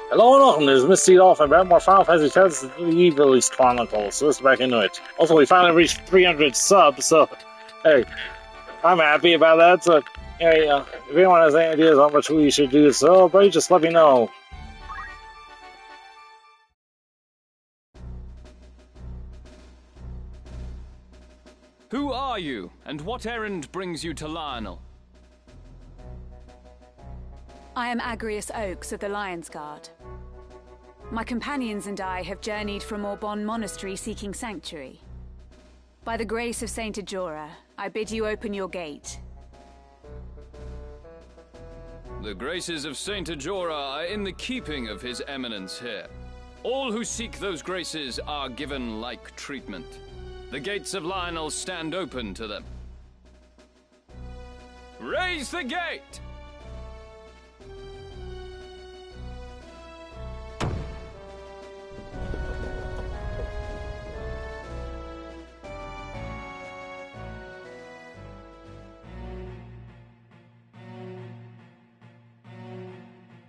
Hello and welcome, this is Mistydolphin, about more Final Fantasy Tales of the Ivalice Chronicles, so let's back into it. Also, we finally reached 300 subs, so, hey, I'm happy about that, so, hey, if anyone has any ideas on which we should do to celebrate, just let me know. Who are you, and what errand brings you to Lionel? I am Agrius Oaks of the Lion's Guard. My companions and I have journeyed from Orbon Monastery seeking sanctuary. By the grace of Saint Ajora, I bid you open your gate. The graces of Saint Ajora are in the keeping of His Eminence here. All who seek those graces are given like treatment. The gates of Lionel stand open to them. Raise the gate!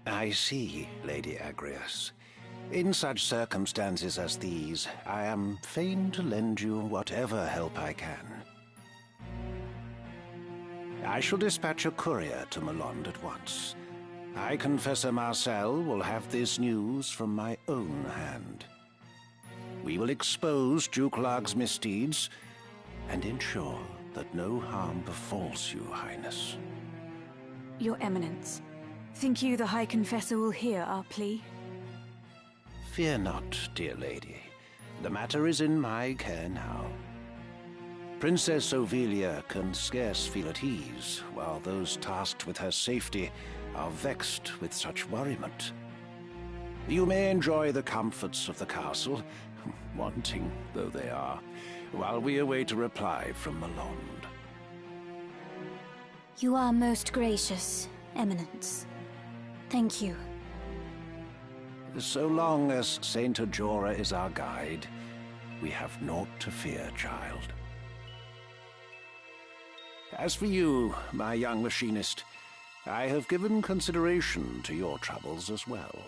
I see, Lady Agrius. In such circumstances as these, I am fain to lend you whatever help I can. I shall dispatch a courier to Malond at once. High Confessor Marcel will have this news from my own hand. We will expose Duke Larg's misdeeds and ensure that no harm befalls you, Highness. Your Eminence, think you the High Confessor will hear our plea? Fear not, dear lady. The matter is in my care now. Princess Ophelia can scarce feel at ease, while those tasked with her safety are vexed with such worriment. You may enjoy the comforts of the castle, wanting though they are, while we await a reply from Malond. You are most gracious, Eminence. Thank you. So long as Saint Ajora is our guide, we have naught to fear, child. As for you, my young machinist, I have given consideration to your troubles as well.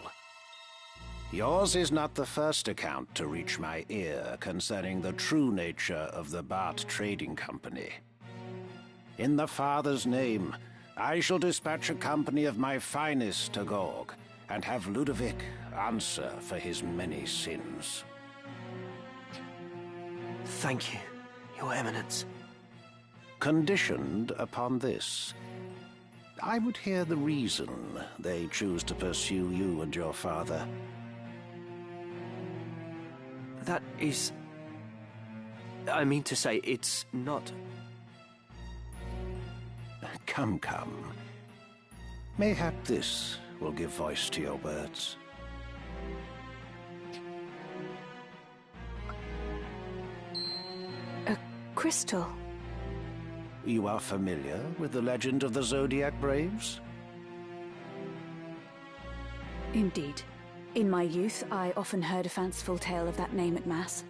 Yours is not the first account to reach my ear concerning the true nature of the Bart Trading Company. In the Father's name, I shall dispatch a company of my finest to Gorg, and have Ludovic answer for his many sins. Thank you, Your Eminence. Conditioned upon this, I would hear the reason they choose to pursue you and your father. That is... I mean to say, it's not... Come. Mayhap this will give voice to your words. A crystal? You are familiar with the legend of the Zodiac Braves? Indeed. In my youth, I often heard a fanciful tale of that name at Mass.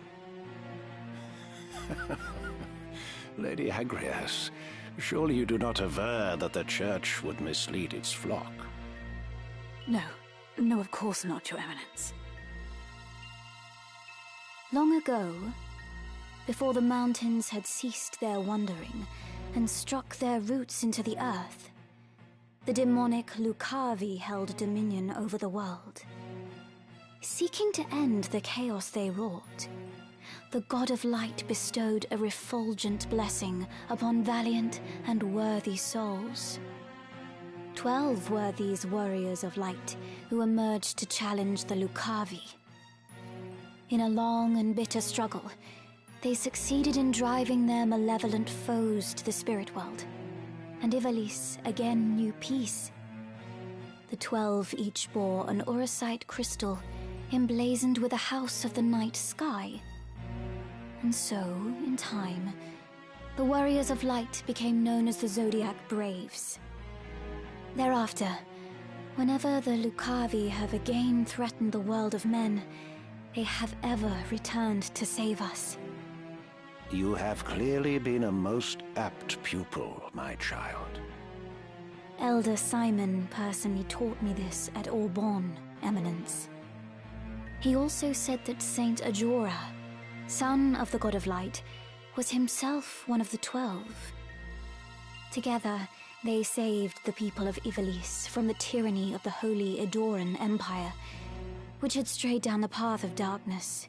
Lady Agrias, surely you do not aver that the Church would mislead its flock? No, of course not, Your Eminence. Long ago, before the mountains had ceased their wandering and struck their roots into the earth, the demonic Lucavi held dominion over the world. Seeking to end the chaos they wrought, the God of Light bestowed a refulgent blessing upon valiant and worthy souls. 12 were these warriors of light who emerged to challenge the Lucavi. In a long and bitter struggle, they succeeded in driving their malevolent foes to the spirit world, and Ivalice again knew peace. The 12 each bore an Urusite crystal emblazoned with a house of the night sky. And so, in time, the warriors of light became known as the Zodiac Braves. Thereafter, whenever the Lucavi have again threatened the world of men, they have ever returned to save us. You have clearly been a most apt pupil, my child. Elder Simon personally taught me this at Orbon. Eminence. He also said that Saint Ajora, son of the God of Light, was himself one of the 12. Together, they saved the people of Ivalice from the tyranny of the Holy Edoran Empire, which had strayed down the path of darkness.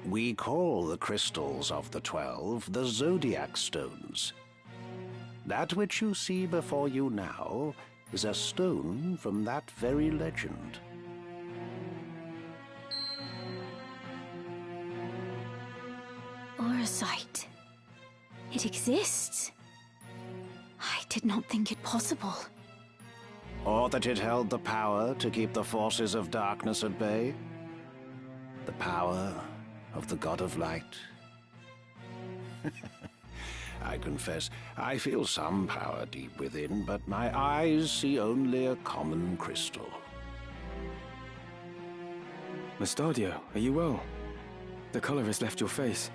We call the crystals of the 12 the Zodiac Stones. That which you see before you now is a stone from that very legend. Orosite. It exists. I did not think it possible. Or that it held the power to keep the forces of darkness at bay. The power of the God of Light. I confess, I feel some power deep within, but my eyes see only a common crystal. Mustadio, are you well? The color has left your face.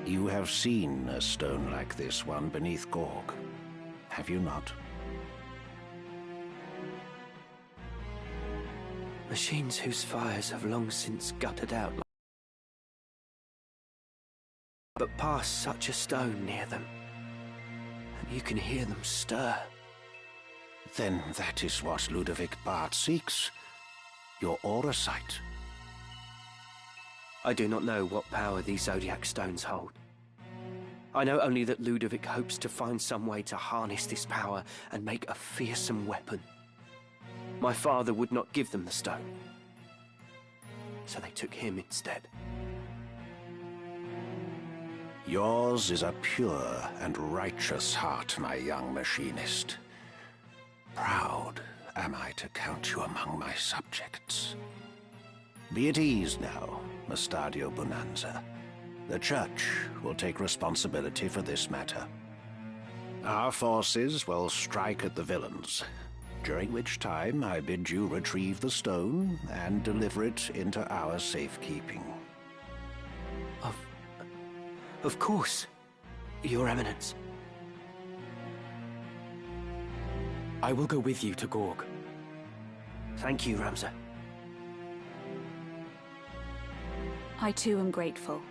You have seen a stone like this one beneath Gorg, have you not? Machines whose fires have long since guttered out, but pass such a stone near them, and you can hear them stir. Then that is what Ludovic Bart seeks. Your Orosite. I do not know what power these Zodiac Stones hold. I know only that Ludovic hopes to find some way to harness this power and make a fearsome weapon. My father would not give them the stone, so they took him instead. Yours is a pure and righteous heart, my young machinist. Proud am I to count you among my subjects. Be at ease now, Mustadio Bonanza. The Church will take responsibility for this matter. Our forces will strike at the villains, during which time I bid you retrieve the stone and deliver it into our safekeeping. Of course, Your Eminence. I will go with you to Gorg. Thank you, Ramza. I too am grateful.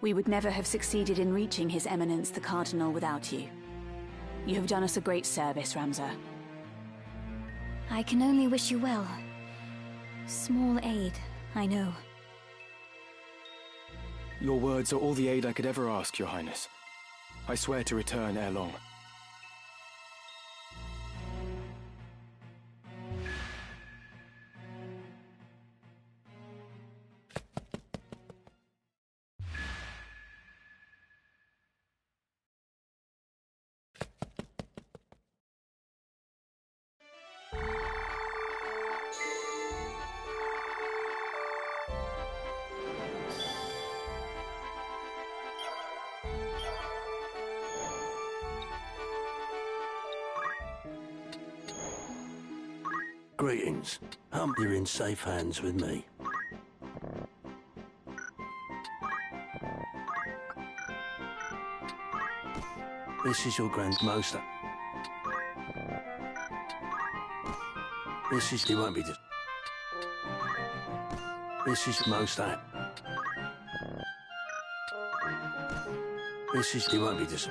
We would never have succeeded in reaching His Eminence the Cardinal without you. You have done us a great service, Ramza. I can only wish you well. Small aid, I know. Your words are all the aid I could ever ask, Your Highness. I swear to return ere long. Greetings. You're in safe hands with me. This is your Grand Master. This is... He won't be... This is most apt. This is... He won't be dis...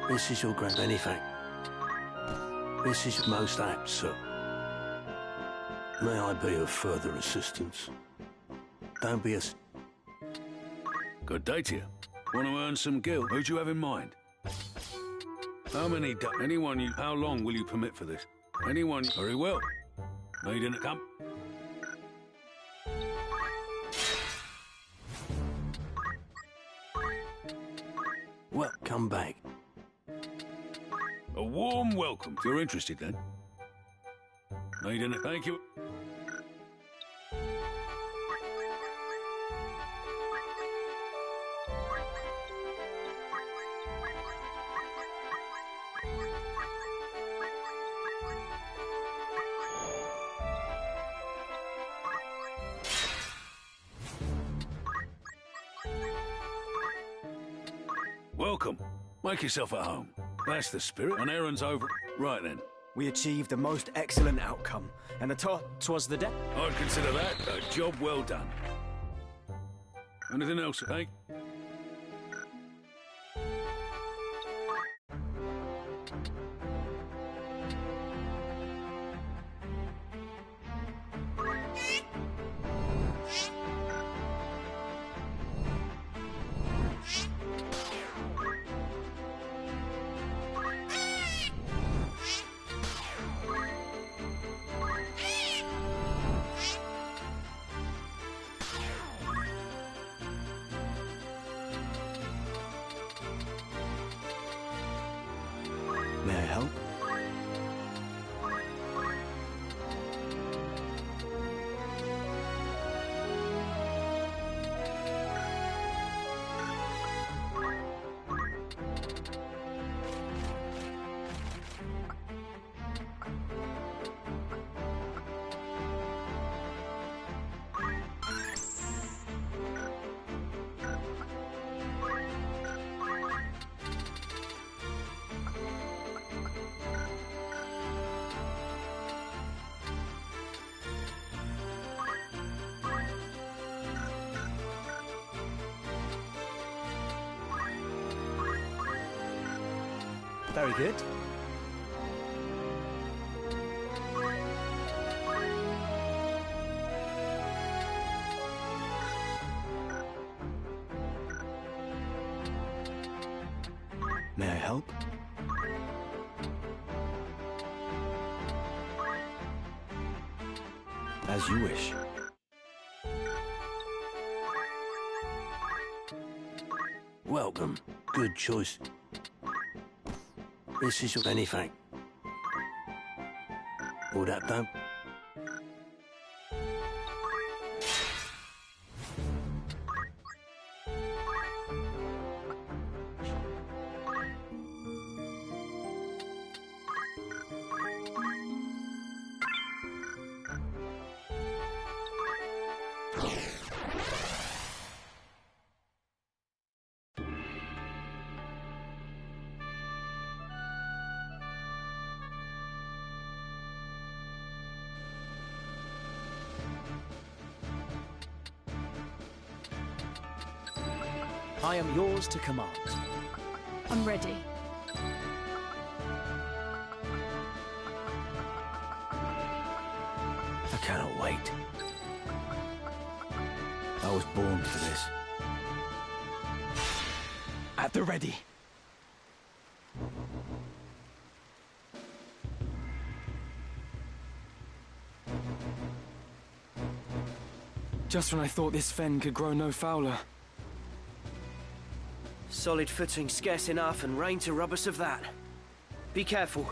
This is your Grand... Anything. This is most apt, sir. May I be of further assistance? Don't be a... Good day to you. Want to earn some gil? Who do you have in mind? How many... Anyone you... How long will you permit for this? Anyone... Very well. Needing to come? Well, come back. A warm welcome. If you're interested, then. Needing it. Thank you. Welcome. Make yourself at home. That's the spirit. An errand's over. Right then. We achieved the most excellent outcome, and the twas the death. I'd consider that a job well done. Anything else, eh? May I help? Very good. May I help? As you wish. Welcome. Good choice. This is your anything. Will that do? I am yours to command. I'm ready. I cannot wait. I was born for this. At the ready. Just when I thought this fen could grow no fouler. Solid footing scarce enough, and rain to rob us of that. Be careful.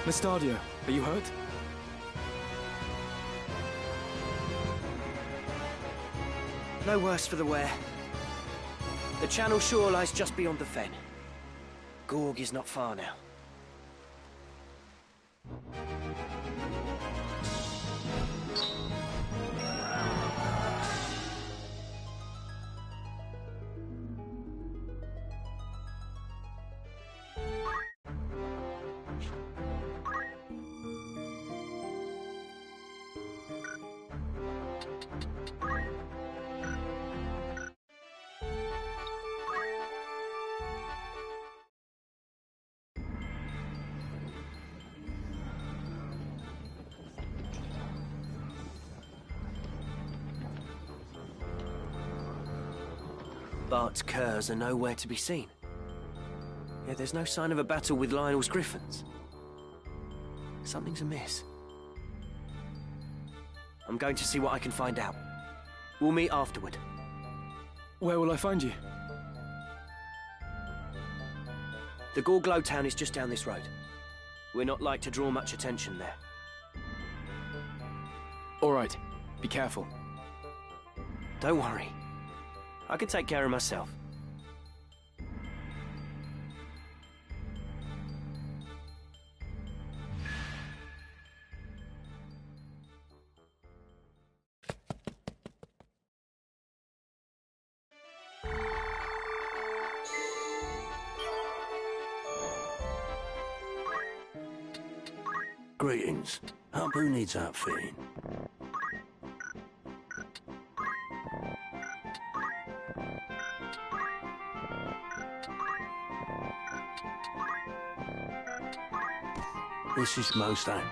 Mystadio, are you hurt? No worse for the wear. The Channel shore lies just beyond the fen. Gorg is not far now. Bart's curs are nowhere to be seen. Yet there's no sign of a battle with Lionel's griffins. Something's amiss. I'm going to see what I can find out. We'll meet afterward. Where will I find you? The Gorglow town is just down this road. We're not like to draw much attention there. All right. Be careful. Don't worry. I can take care of myself. Greetings. Who needs outfitting? This is most act.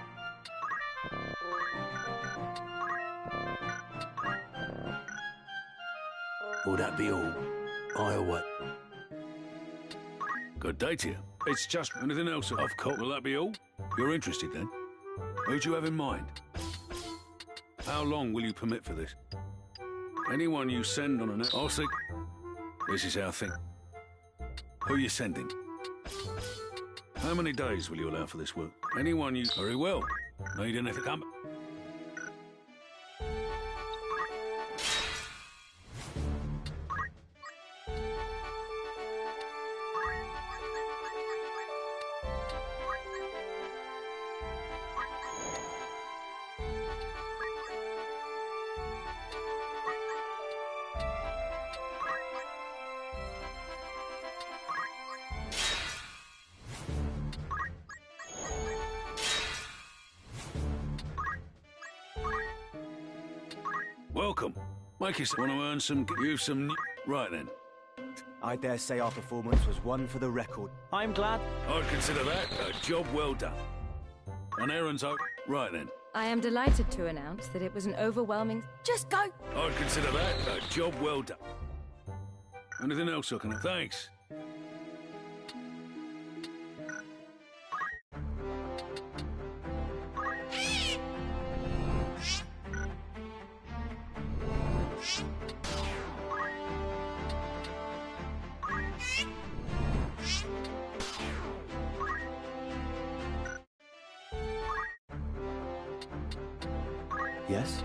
Will that be all? I await. Good day to you. It's just anything else I've caught. Will that be all? You're interested then? Who do you have in mind? How long will you permit for this? Anyone you send on an... I'll see. This is our thing. Who you sending? How many days will you allow for this work? Anyone you... Very well. Need anything come... Welcome. Make us want to earn some... Use some... Right then. I dare say our performance was one for the record. I'm glad. I'd consider that a job well done. An errand's out. Right then. I am delighted to announce that it was an overwhelming... Just go! I'd consider that a job well done. Anything else I can... Thanks. Yes?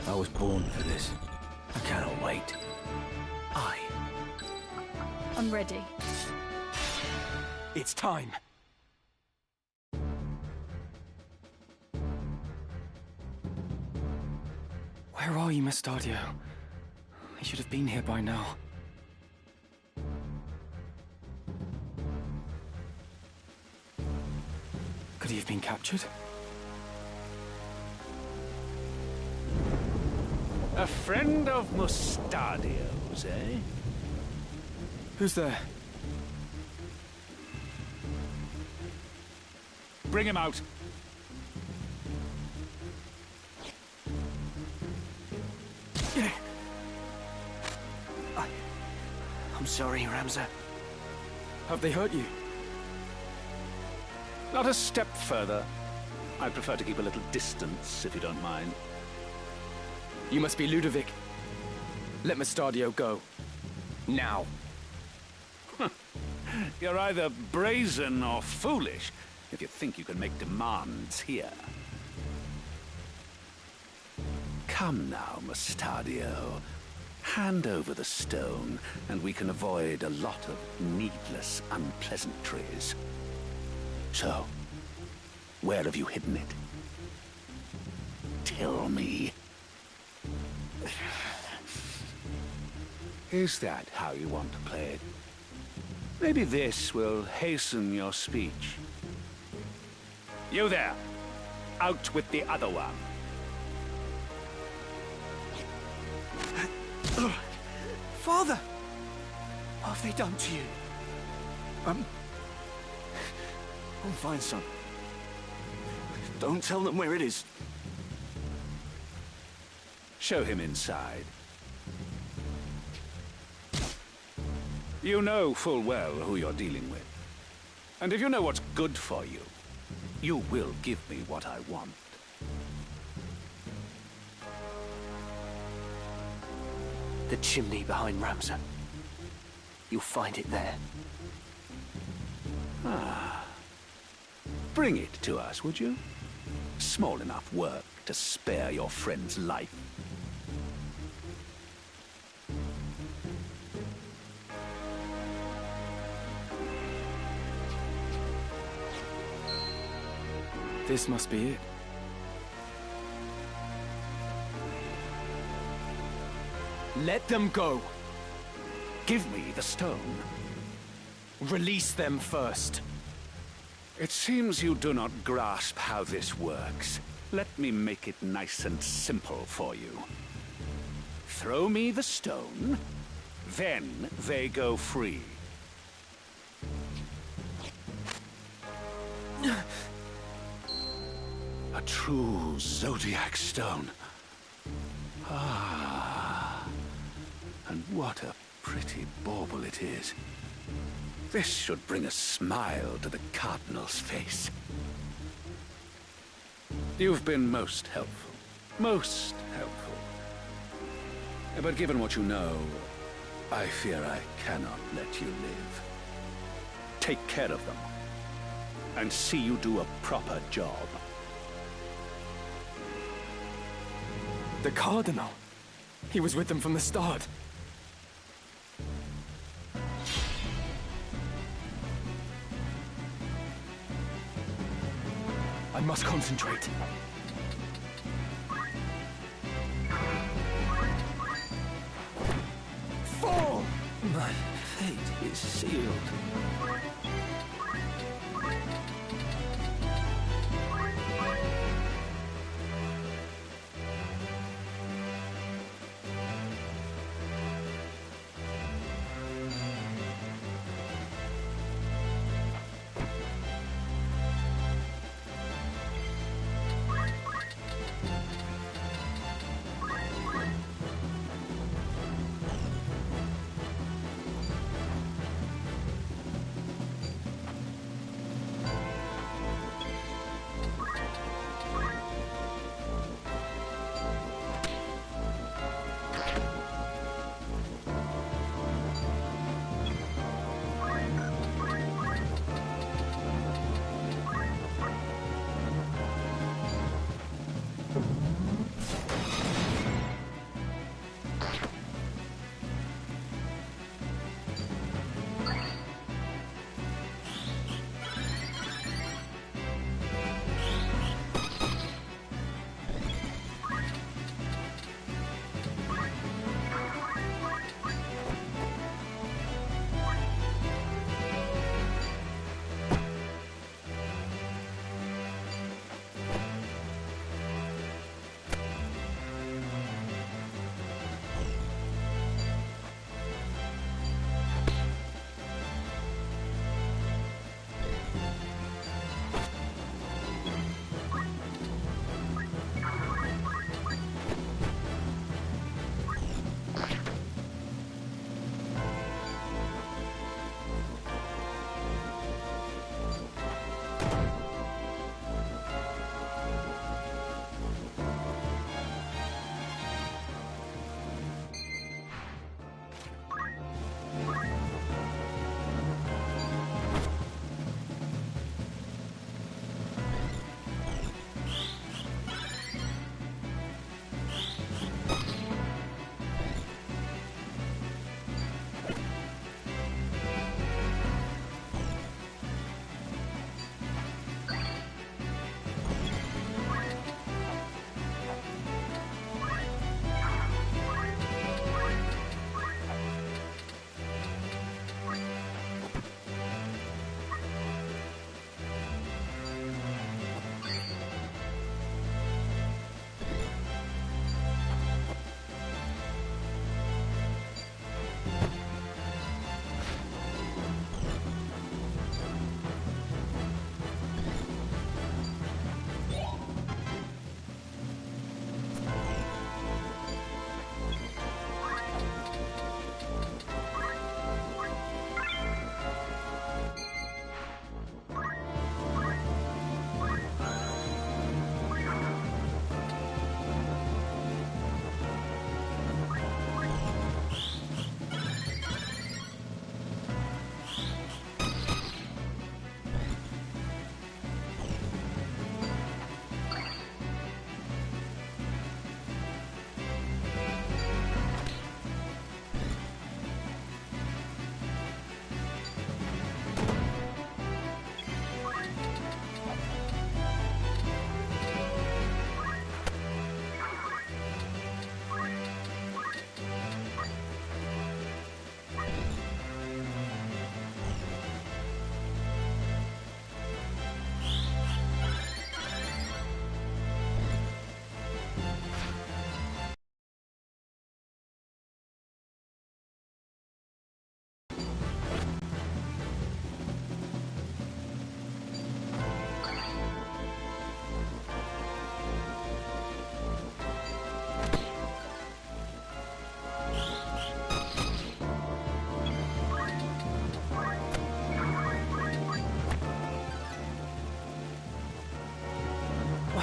I was born for this. I cannot wait. I'm ready. It's time. Where are you, Mystydio? I should have been here by now. Could he have been captured? A friend of Mistydolphin's, eh? Who's there? Bring him out. I'm sorry, Ramza. Have they hurt you? Not a step further. I'd prefer to keep a little distance, if you don't mind. You must be Ludovic. Let Mistydolphin go. Now. You're either brazen or foolish if you think you can make demands here. Come now, Mistydolphin. Hand over the stone, and we can avoid a lot of needless unpleasantries. So, where have you hidden it? Tell me. Is that how you want to play it? Maybe this will hasten your speech. You there! Out with the other one. Father! What have they done to you? I'm fine, son. Don't tell them where it is. Show him inside. You know full well who you're dealing with. And if you know what's good for you, you will give me what I want. The chimney behind Ramza. You'll find it there. Ah. Bring it to us, would you? Small enough work to spare your friend's life. This must be it. Let them go. Give me the stone. Release them first. It seems you do not grasp how this works. Let me make it nice and simple for you. Throw me the stone, then they go free. A true Zodiac stone. Ah. And what a pretty bauble it is. This should bring a smile to the Cardinal's face. You've been most helpful. Most helpful. But given what you know, I fear I cannot let you live. Take care of them. And see you do a proper job. The Cardinal. He was with them from the start. I must concentrate. Fall! My fate is sealed.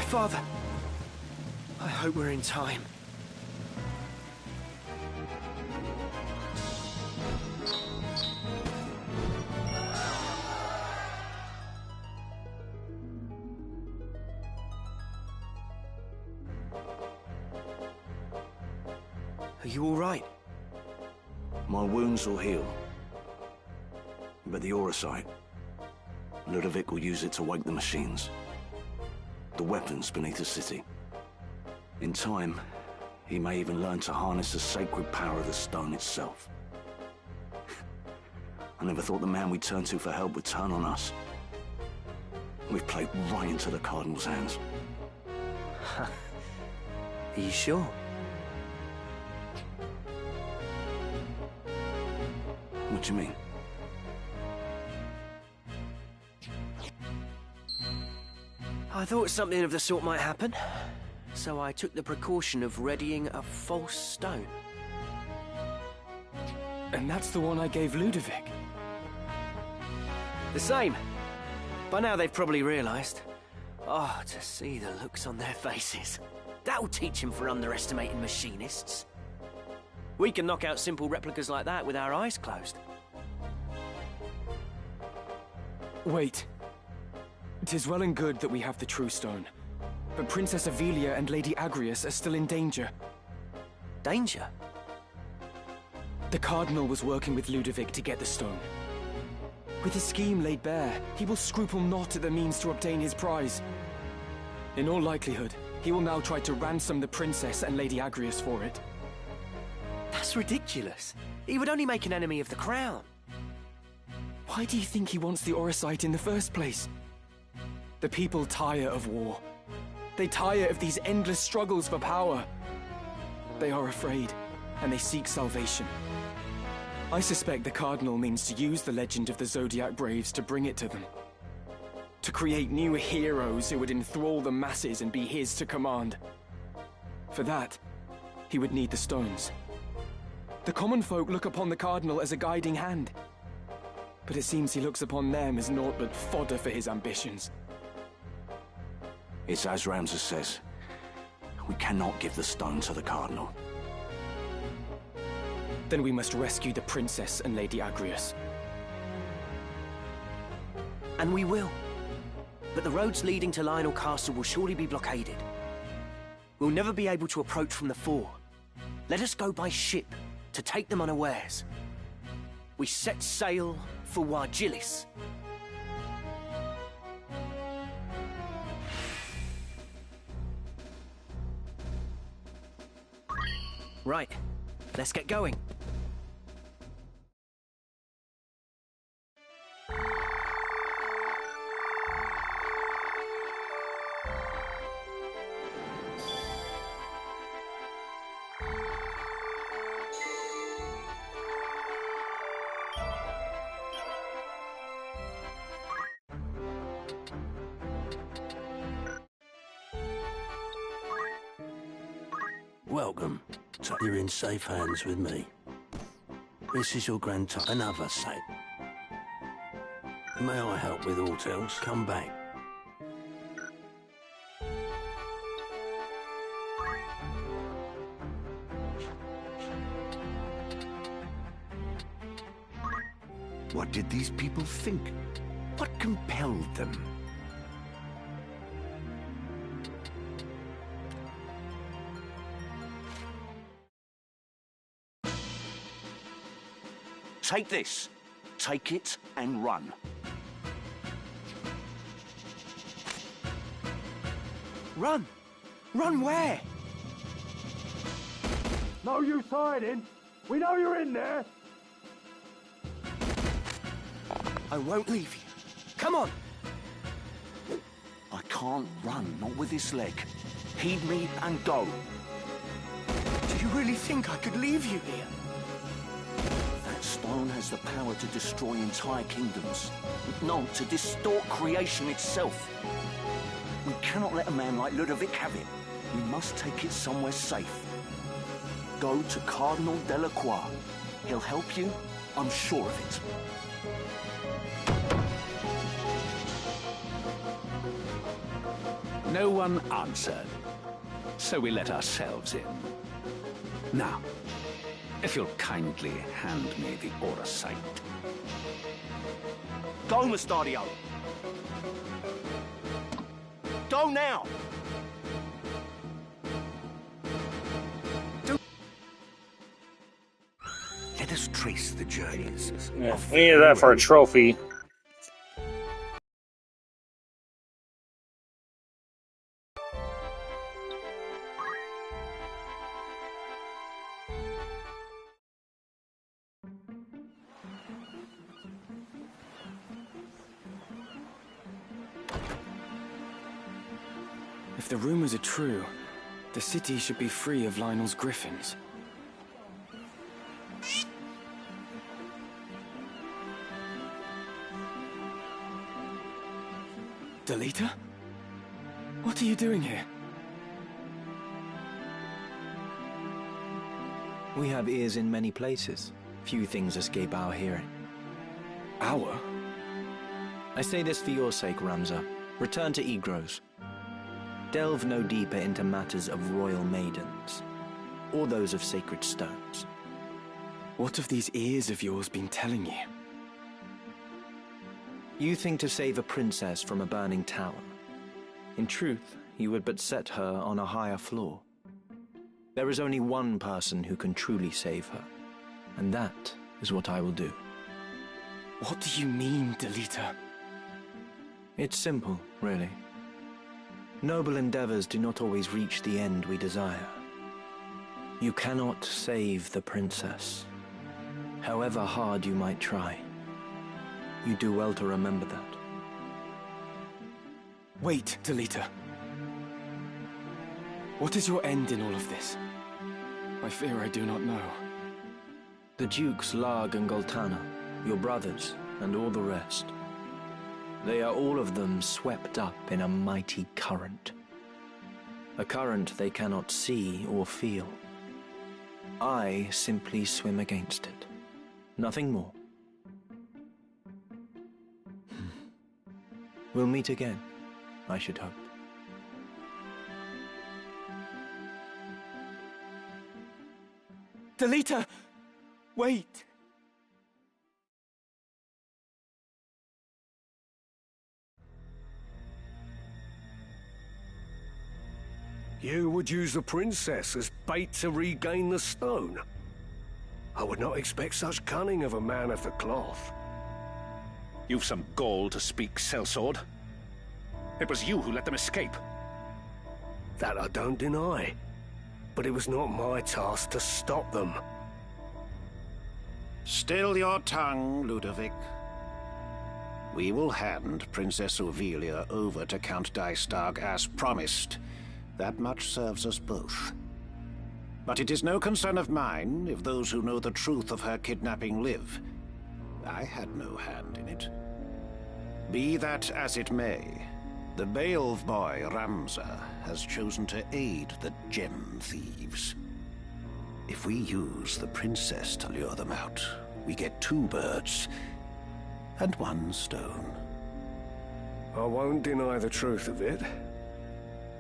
Father, I hope we're in time. Are you all right? My wounds will heal. But the Aurosite, Ludovic will use it to wake the machines. The weapons beneath the city. In time, he may even learn to harness the sacred power of the stone itself. I never thought the man we turned to for help would turn on us. We've played right into the Cardinal's hands. Are you sure? What do you mean? I thought something of the sort might happen, so I took the precaution of readying a false stone. And that's the one I gave Ludovic? The same. By now they've probably realised. Oh, to see the looks on their faces. That'll teach them for underestimating machinists. We can knock out simple replicas like that with our eyes closed. Wait. 'Tis well and good that we have the true stone. But Princess Avelia and Lady Agrias are still in danger. Danger? The Cardinal was working with Ludovic to get the stone. With his scheme laid bare, he will scruple not at the means to obtain his prize. In all likelihood, he will now try to ransom the Princess and Lady Agrias for it. That's ridiculous. He would only make an enemy of the Crown. Why do you think he wants the Aurosite in the first place? The people tire of war. They tire of these endless struggles for power. They are afraid, and they seek salvation. I suspect the Cardinal means to use the legend of the Zodiac Braves to bring it to them. To create new heroes who would enthrall the masses and be his to command. For that, he would need the stones. The common folk look upon the Cardinal as a guiding hand. But it seems he looks upon them as naught but fodder for his ambitions. It's as Ramses says. We cannot give the stone to the Cardinal. Then we must rescue the Princess and Lady Agrias. And we will. But the roads leading to Lionel Castle will surely be blockaded. We'll never be able to approach from the fore. Let us go by ship to take them unawares. We set sail for Wargilis. Right, let's get going. Welcome. You're in safe hands with me. This is your grandson, another saint. May I help with aught else? Come back. What did these people think? What compelled them? Take this. Take it and run. Run? Run where? No use hiding. We know you're in there. I won't leave you. Come on. I can't run, not with this leg. Heed me and go. Do you really think I could leave you here? That stone has the power to destroy entire kingdoms. No, to distort creation itself. We cannot let a man like Ludovic have it. We must take it somewhere safe. Go to Cardinal Delacroix. He'll help you, I'm sure of it. No one answered, so we let ourselves in. Now, if you'll kindly hand me the Orosight. Go, Mistydolphin! Go now! Let us trace the journeys. Yeah, we need that for a trophy. If the rumors are true, the city should be free of Lionel's griffins. Delita? What are you doing here? We have ears in many places. Few things escape our hearing. Our? I say this for your sake, Ramza. Return to Egros. Delve no deeper into matters of royal maidens, or those of sacred stones. What have these ears of yours been telling you? You think to save a princess from a burning tower. In truth, you would but set her on a higher floor. There is only one person who can truly save her, and that is what I will do. What do you mean, Delita? It's simple, really. Noble endeavors do not always reach the end we desire. You cannot save the princess, however hard you might try. You do well to remember that. Wait, Delita. What is your end in all of this? I fear I do not know. The Dukes Larg and Goltana, your brothers, and all the rest. They are all of them swept up in a mighty current. A current they cannot see or feel. I simply swim against it. Nothing more. We'll meet again, I should hope. Delita! Wait! You would use the princess as bait to regain the stone? I would not expect such cunning of a man of the cloth. You've some gall to speak, sellsword. It was you who let them escape. That I don't deny. But it was not my task to stop them. Still your tongue, Ludovic. We will hand Princess Ovelia over to Count Dystag as promised. That much serves us both. But it is no concern of mine if those who know the truth of her kidnapping live. I had no hand in it. Be that as it may, the Beowulf boy, Ramza, has chosen to aid the gem thieves. If we use the princess to lure them out, we get 2 birds and 1 stone. I won't deny the truth of it.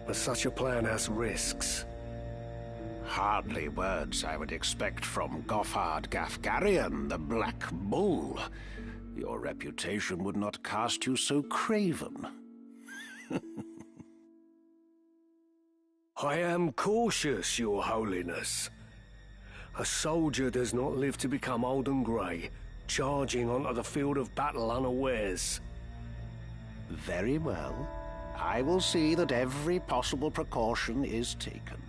But such a plan has risks. Hardly words I would expect from Goffard Gafgarian, the Black Bull. Your reputation would not cast you so craven. I am cautious, Your Holiness. A soldier does not live to become old and grey, charging onto the field of battle unawares. Very well. I will see that every possible precaution is taken.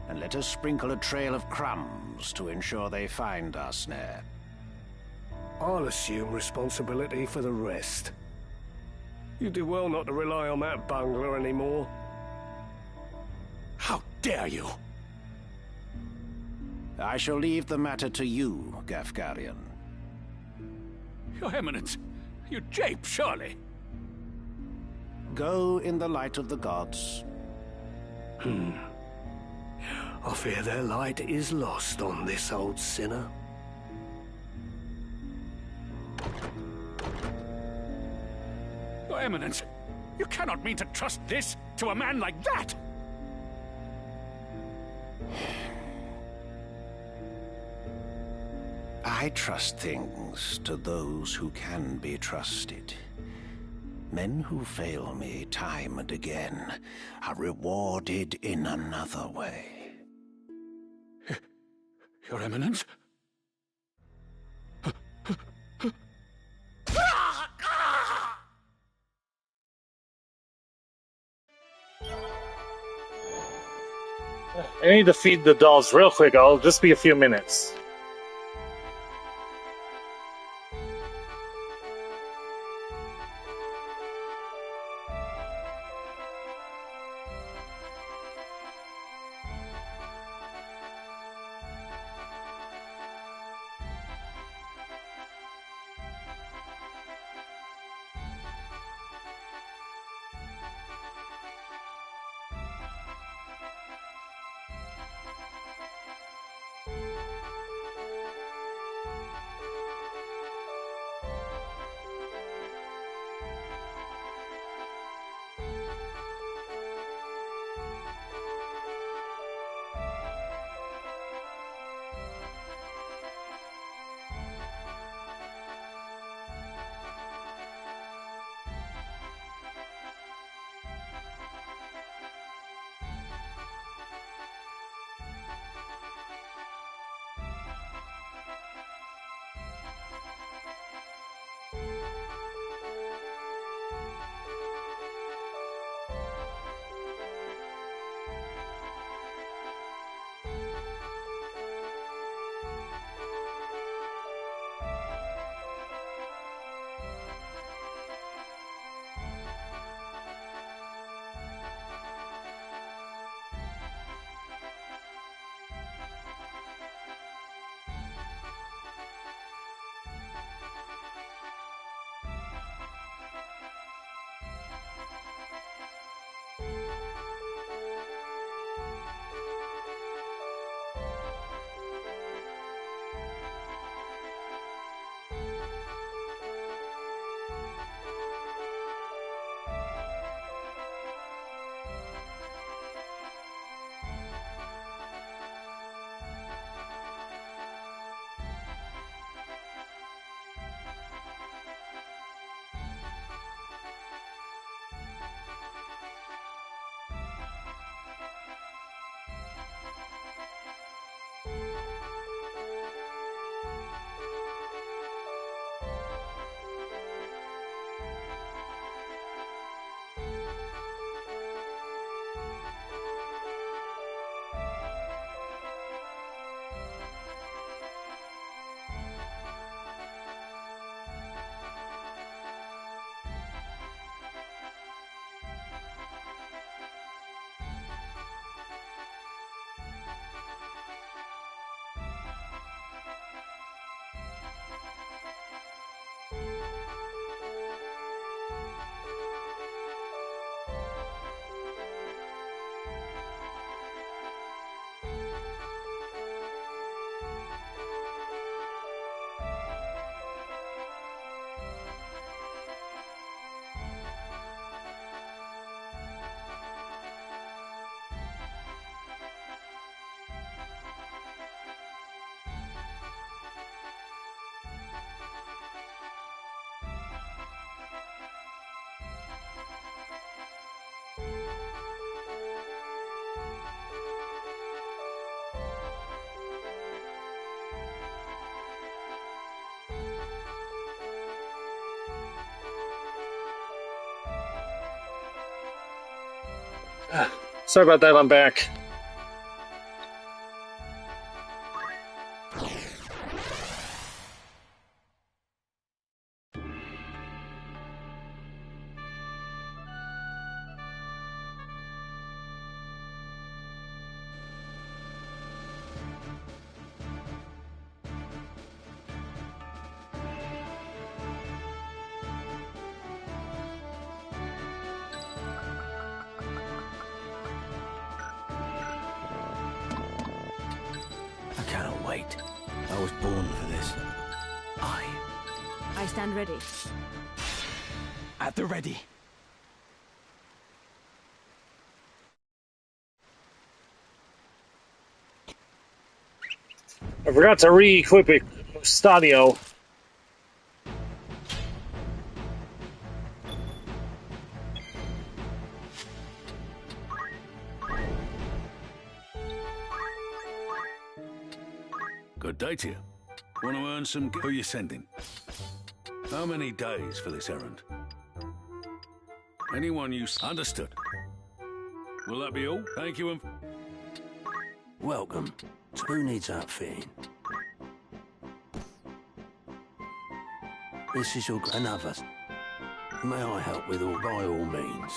And let us sprinkle a trail of crumbs to ensure they find our snare. I'll assume responsibility for the rest. You do well not to rely on that bungler anymore. How dare you! I shall leave the matter to you, Gafgarian. Your Eminence, you jape, surely. Go in the light of the gods. I fear their light is lost on this old sinner. Your Eminence, You cannot mean to trust this to a man like that! I trust things to those who can be trusted. Men who fail me time and again are rewarded in another way. Your Eminence? I need to feed the dolls real quick. I'll just be a few minutes. Sorry about that, I'm back. I cannot wait. I was born for this. I stand ready. At the ready. I forgot to re-equip it, Stadio. Good day to you. Want to earn some... Who you sending? How many days for this errand? Anyone you... Understood. Will that be all? Thank you and... Welcome. Who needs outfitting? This is your... Another. May I help with all... By all means.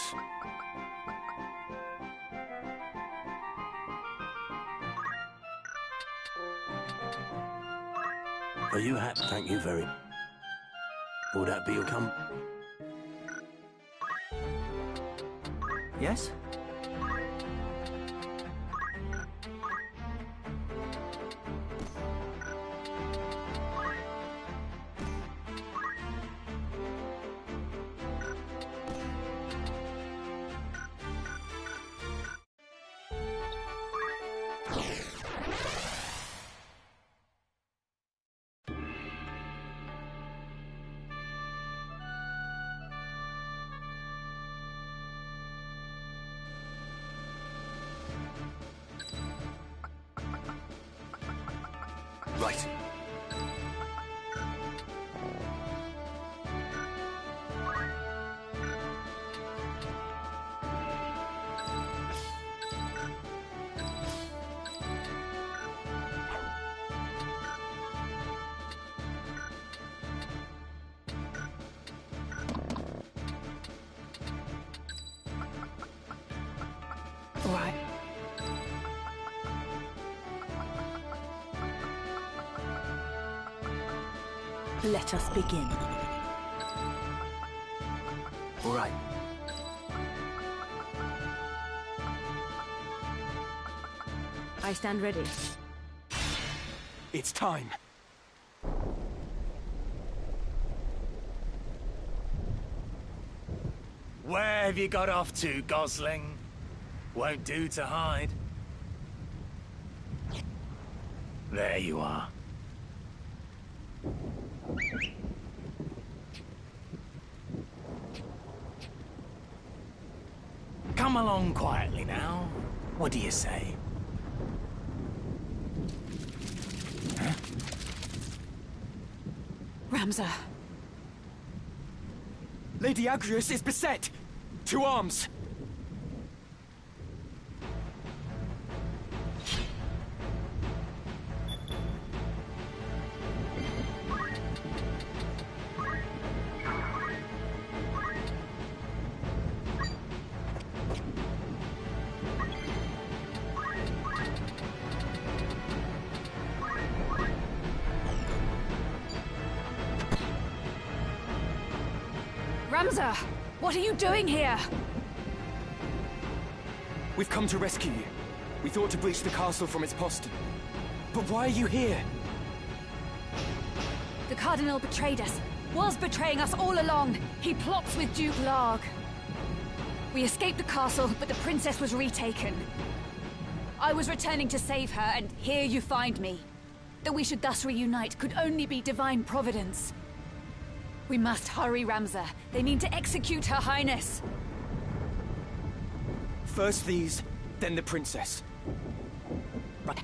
Are you happy? Thank you very... Will that be your come? Yes? Right. All right. Let us begin. All right. I stand ready. It's time. Where have you got off to, Gosling? Won't do to hide. There you are. Come along quietly now. What do you say? Huh? Ramza. Lady Agrius is beset! To arms! Ramza! What are you doing here? We've come to rescue you. We thought to breach the castle from its postern. But why are you here? The Cardinal betrayed us. Was betraying us all along. He plots with Duke Larg. We escaped the castle, but the princess was retaken. I was returning to save her, and here you find me. That we should thus reunite could only be divine providence. We must hurry, Ramza. They mean to execute Her Highness. First these, then the princess. Right.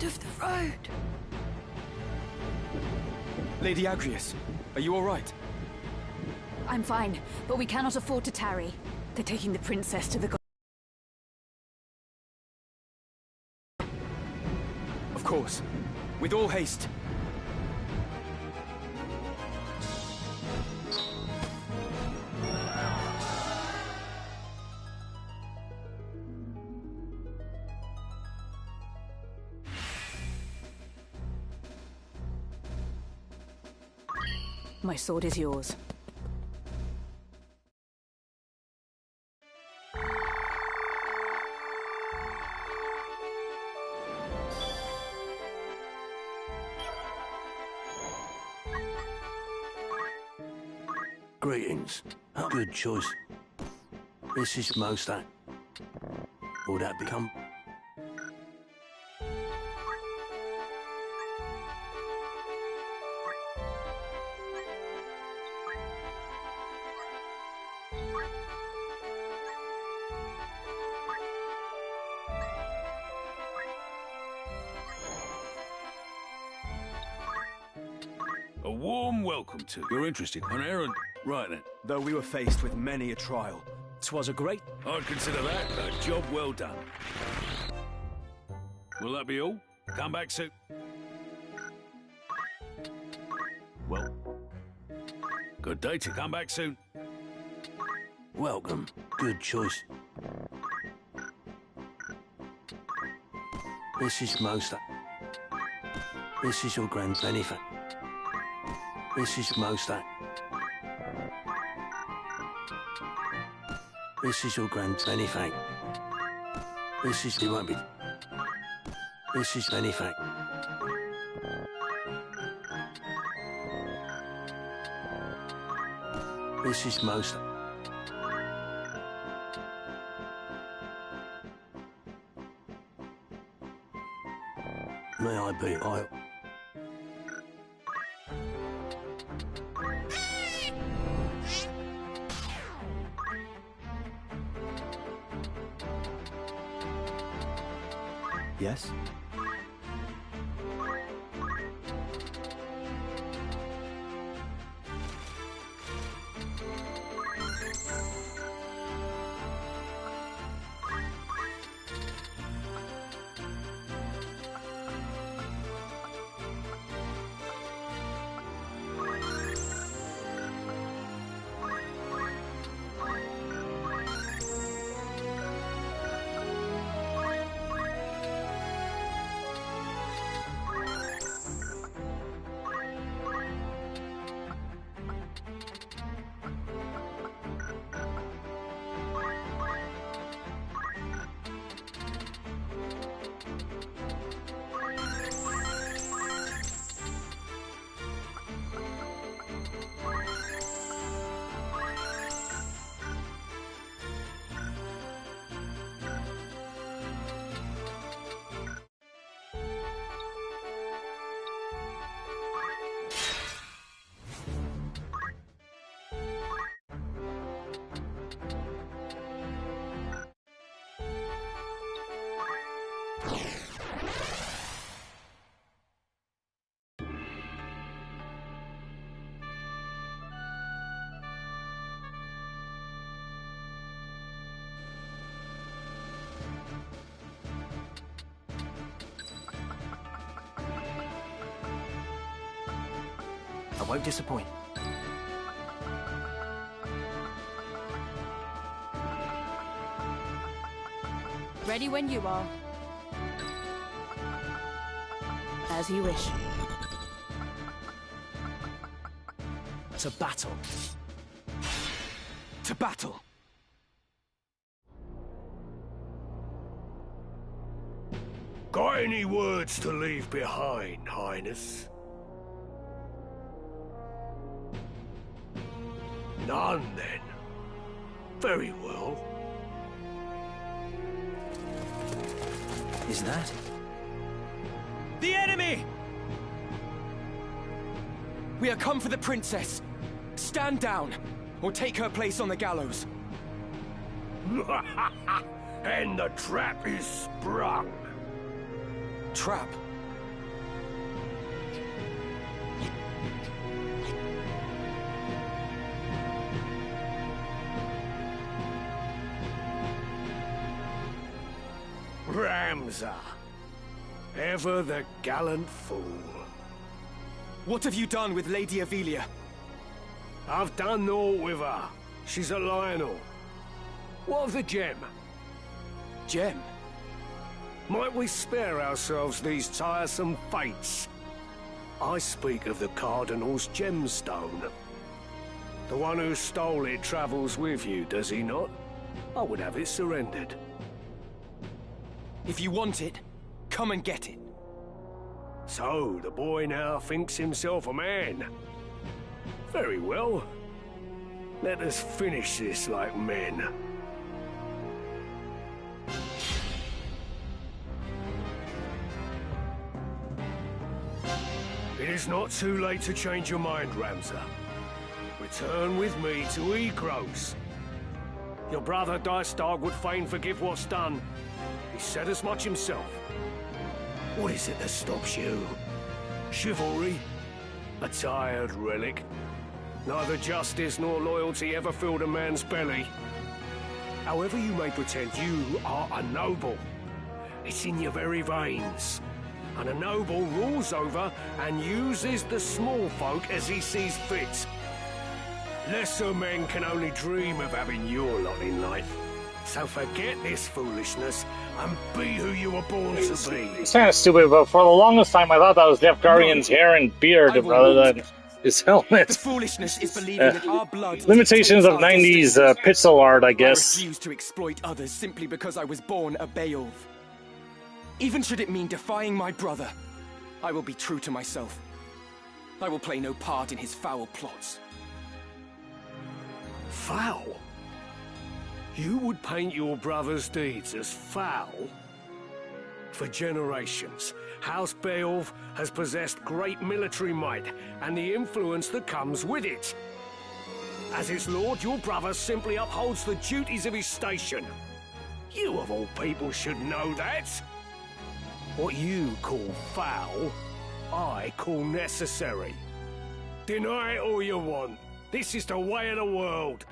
end of the road. Lady Agrias, are you all right? I'm fine, but we cannot afford to tarry. They're taking the princess to the... Of course. With all haste. My sword is yours. Greetings. Good choice. This is most that. Will that become... A warm welcome to. You're interested? An errand? Right then. Though we were faced with many a trial, 'twas a great... I'd consider that a job well done. Will that be all? Come back soon. Well, good day to come back soon. Welcome. Good choice. This is most that. This is your grand benefit. This is most that. This is your grand benefit. This is... It won't be... This is benefit. This is most... May I be... Yes? I won't disappoint. Ready when you are. As you wish. To battle. To battle! Got any words to leave behind, Highness? None, then. Very well. Is that... The enemy! We are come for the princess. Stand down, or take her place on the gallows. And the trap is sprung. Trap? Ramsar. Ever the gallant fool. What have you done with Lady Ivalice? I've done naught with her. She's a Lionel. What of the gem? Gem? Might we spare ourselves these tiresome fates? I speak of the Cardinal's gemstone. The one who stole it travels with you, does he not? I would have it surrendered. If you want it, come and get it. So, the boy now thinks himself a man. Very well. Let us finish this like men. It is not too late to change your mind, Ramsar. Return with me to Egros. Your brother Dystag would fain forgive what's done. He said as much himself. What is it that stops you? Chivalry? A tired relic. Neither justice nor loyalty ever filled a man's belly. However you may pretend, you are a noble. It's in your very veins. And a noble rules over and uses the small folk as he sees fit. Lesser men can only dream of having your lot in life. So forget this foolishness and be who you were born to be. It's kind of stupid, but for the longest time I thought that was Jeff Guardian's hair and beard rather than his helmet. The foolishness is believing that our blood limitations of 90s pixel art, I guess. I refuse to exploit others simply because I was born a Beowulf. Even should it mean defying my brother, I will be true to myself. I will play no part in his foul plots. Foul? You would paint your brother's deeds as foul? For generations, House Beowulf has possessed great military might and the influence that comes with it. As its lord, your brother simply upholds the duties of his station. You of all people should know that. What you call foul, I call necessary. Deny it all you want. This is the way of the world.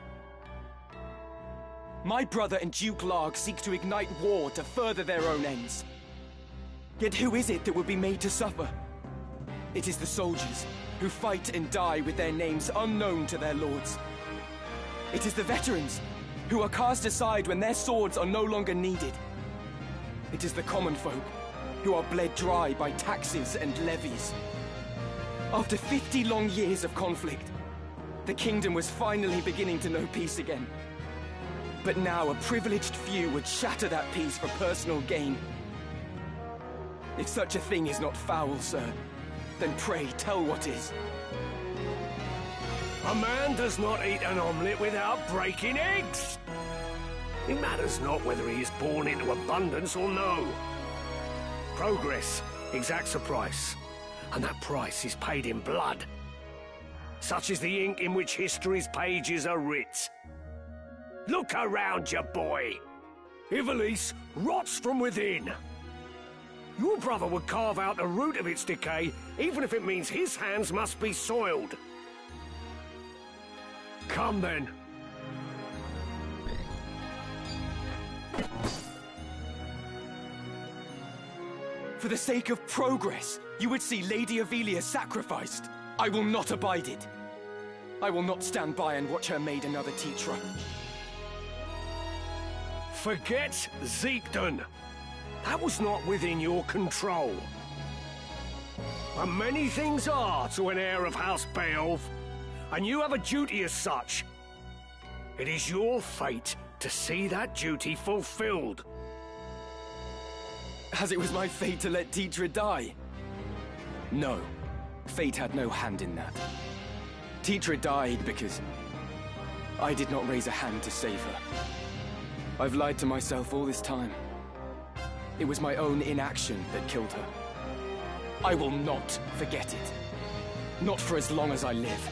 My brother and Duke Larg seek to ignite war to further their own ends. Yet who is it that would be made to suffer? It is the soldiers, who fight and die with their names unknown to their lords. It is the veterans, who are cast aside when their swords are no longer needed. It is the common folk, who are bled dry by taxes and levies. After 50 long years of conflict, the kingdom was finally beginning to know peace again. But now a privileged few would shatter that peace for personal gain. If such a thing is not foul, sir, then pray tell what is. A man does not eat an omelette without breaking eggs. It matters not whether he is born into abundance or no. Progress exacts a price, and that price is paid in blood. Such is the ink in which history's pages are writ. Look around you, boy. Ivalice rots from within. Your brother would carve out the root of its decay, even if it means his hands must be soiled. Come then. For the sake of progress, you would see Lady Ivalice sacrificed. I will not abide it. I will not stand by and watch her made another Tetra. Forget Zeekden. That was not within your control. But many things are to an heir of House Beowulf, and you have a duty as such. It is your fate to see that duty fulfilled. As it was my fate to let Tetra die? No, fate had no hand in that. Tetra died because I did not raise a hand to save her. I've lied to myself all this time. It was my own inaction that killed her. I will not forget it. Not for as long as I live.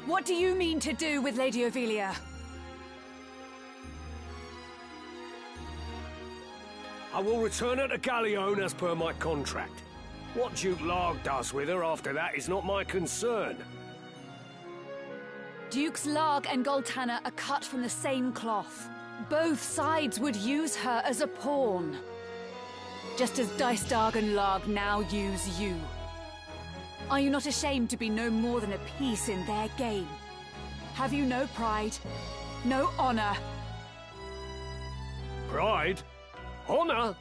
What do you mean to do with Lady Ophelia? I will return her to Galleon as per my contract. What Duke Larg does with her after that is not my concern. Dukes Larg and Goltana are cut from the same cloth. Both sides would use her as a pawn. Just as Dystarg and Larg now use you. Are you not ashamed to be no more than a piece in their game? Have you no pride? No honor? Pride? Honor?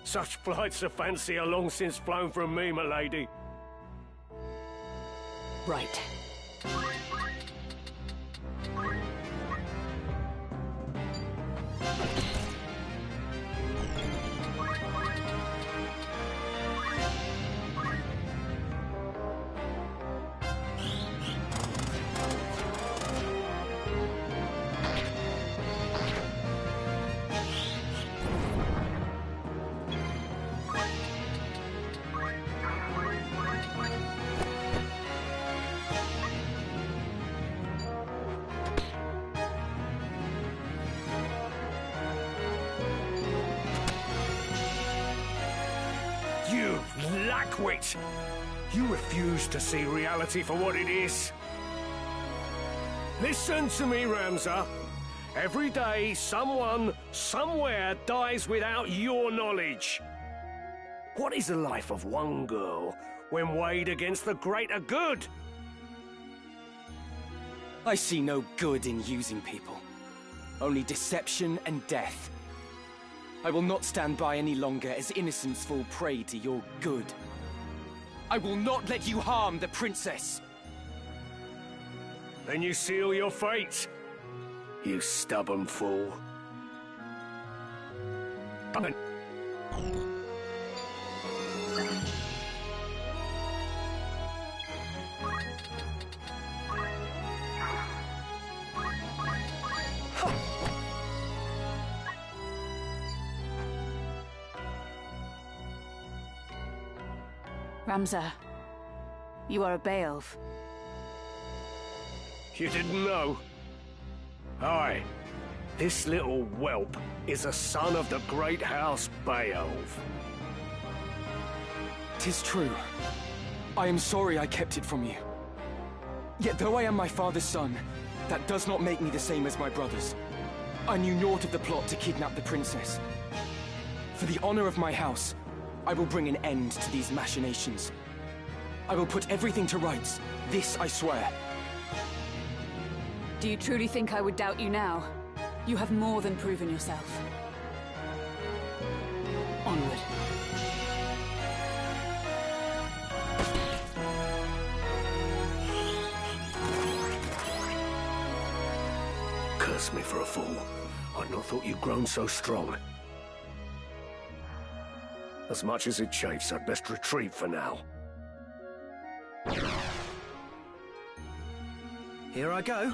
Such flights of fancy are long since flown from me, my lady. Right. You lackwit! You refuse to see reality for what it is. Listen to me, Ramza. Every day, someone, somewhere, dies without your knowledge. What is the life of one girl when weighed against the greater good? I see no good in using people. Only deception and death. I will not stand by any longer as innocents fall prey to your good. I will not let you harm the princess. Then you seal your fate, you stubborn fool. Ramza, you are a Beowulf. You didn't know? Aye. This little whelp is a son of the great house Beowulf. 'Tis true. I am sorry I kept it from you. Yet though I am my father's son, that does not make me the same as my brothers. I knew naught of the plot to kidnap the princess. For the honor of my house, I will bring an end to these machinations. I will put everything to rights. This I swear. Do you truly think I would doubt you now? You have more than proven yourself. Onward. Curse me for a fool. I'd not thought you'd grown so strong. As much as it chafes, I'd best retreat for now. Here I go.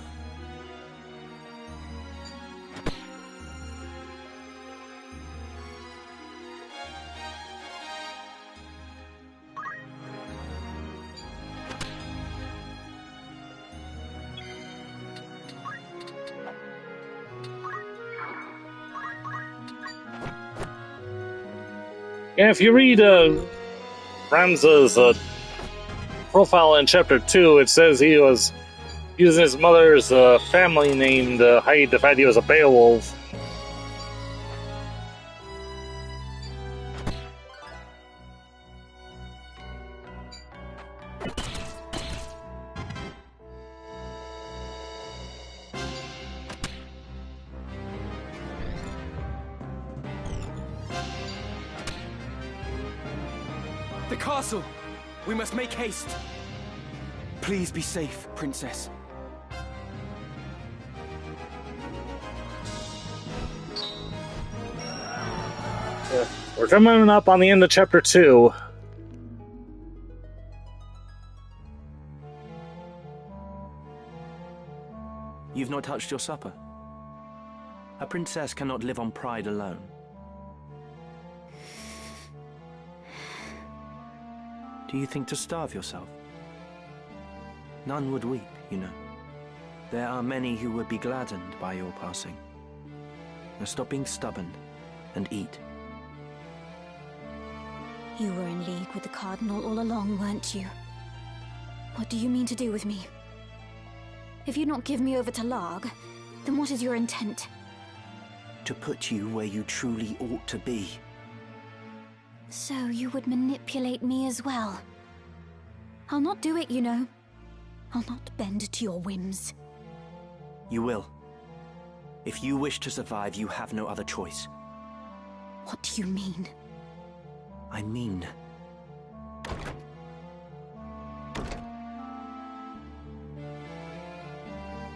Yeah, if you read Ramza's profile in Chapter 2, it says he was using his mother's family name to hide the fact he was a Beowulf. The castle! We must make haste! Please be safe, princess. We're coming up on the end of Chapter 2. You've not touched your supper. A princess cannot live on pride alone. Do you think to starve yourself? None would weep, you know. There are many who would be gladdened by your passing. Now stop being stubborn and eat. You were in league with the Cardinal all along, weren't you? What do you mean to do with me? If you don't give me over to Larg, then what is your intent? To put you where you truly ought to be. So you would manipulate me as well? I'll not do it, you know. I'll not bend to your whims. You will. If you wish to survive, you have no other choice. What do you mean? I mean...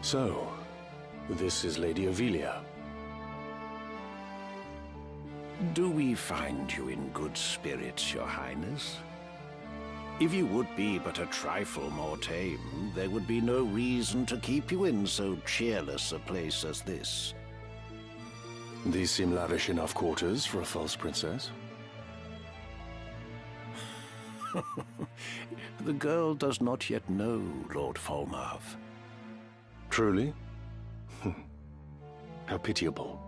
So, this is Lady Avilia. Do we find you in good spirits, Your Highness? If you would be but a trifle more tame, there would be no reason to keep you in so cheerless a place as this. These seem lavish enough quarters for a false princess. The girl does not yet know Lord Falmouth. Truly? How pitiable.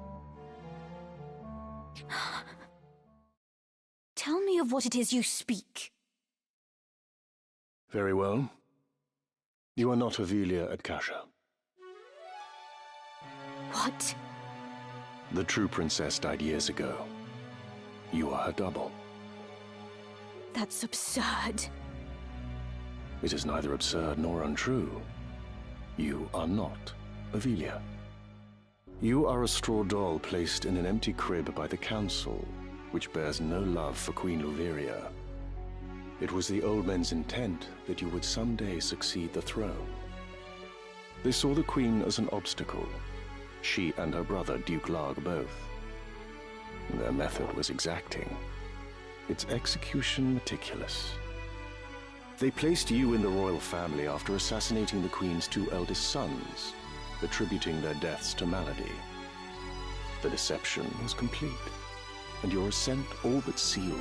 Tell me of what it is you speak. Very well. You are not Avilia at Kasha. What? The true princess died years ago. You are her double. That's absurd. It is neither absurd nor untrue. You are not Avilia. You are a straw doll placed in an empty crib by the Council, which bears no love for Queen Luveria. It was the old men's intent that you would someday succeed the throne. They saw the Queen as an obstacle, she and her brother, Duke Larg, both. Their method was exacting, its execution meticulous. They placed you in the royal family after assassinating the Queen's two eldest sons, attributing their deaths to malady. The deception was complete, and your ascent all but sealed.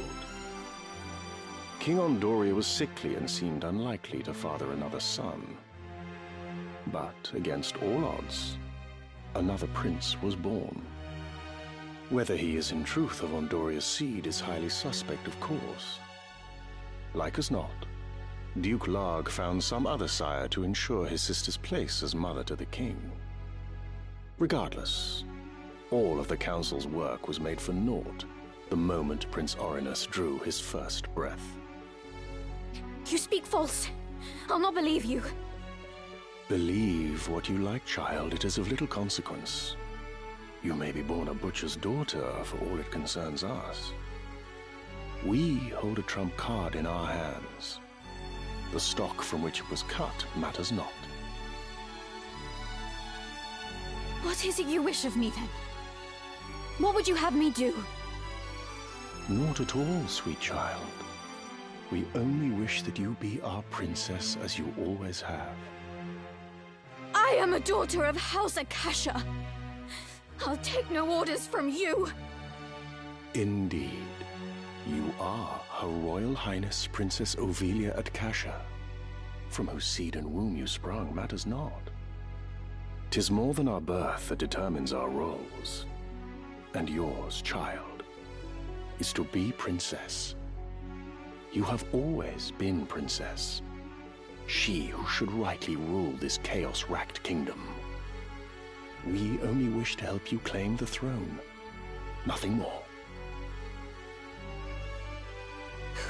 King Ondoria was sickly and seemed unlikely to father another son. But, against all odds, another prince was born. Whether he is in truth of Ondoria's seed is highly suspect, of course. Like as not, Duke Larg found some other sire to ensure his sister's place as mother to the king. Regardless, all of the Council's work was made for naught the moment Prince Orinus drew his first breath. You speak false. I'll not believe you. Believe what you like, child. It is of little consequence. You may be born a butcher's daughter for all it concerns us. We hold a trump card in our hands. The stock from which it was cut matters not. What is it you wish of me, then? What would you have me do? Naught at all, sweet child. We only wish that you be our princess as you always have. I am a daughter of House Akasha. I'll take no orders from you. Indeed. You are Her Royal Highness Princess Ovilia at Kasha. From whose seed and womb you sprung matters not. 'Tis more than our birth that determines our roles. And yours, child, is to be princess. You have always been princess. She who should rightly rule this chaos-racked kingdom. We only wish to help you claim the throne. Nothing more.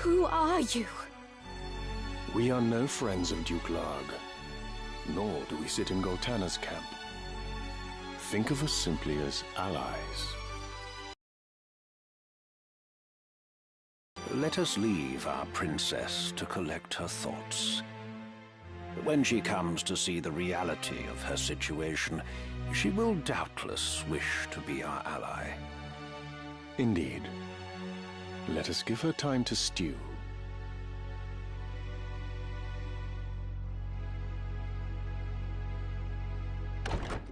Who are you? We are no friends of Duke Larg, nor do we sit in Goltana's camp. Think of us simply as allies. Let us leave our princess to collect her thoughts. When she comes to see the reality of her situation, she will doubtless wish to be our ally. Indeed. Let us give her time to stew.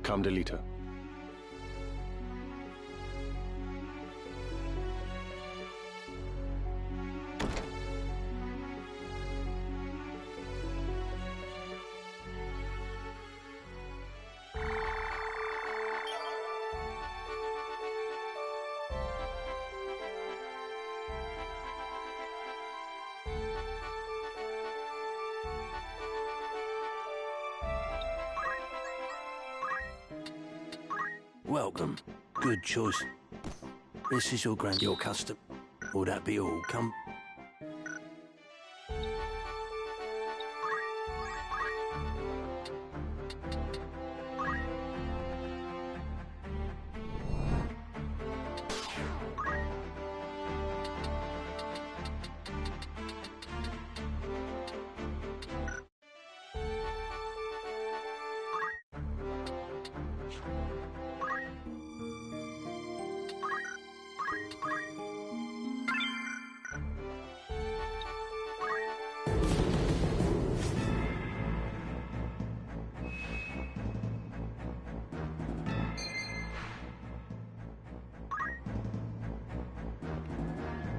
Come, Delita. Welcome. Good choice. This is your custom. Will that be all? Come.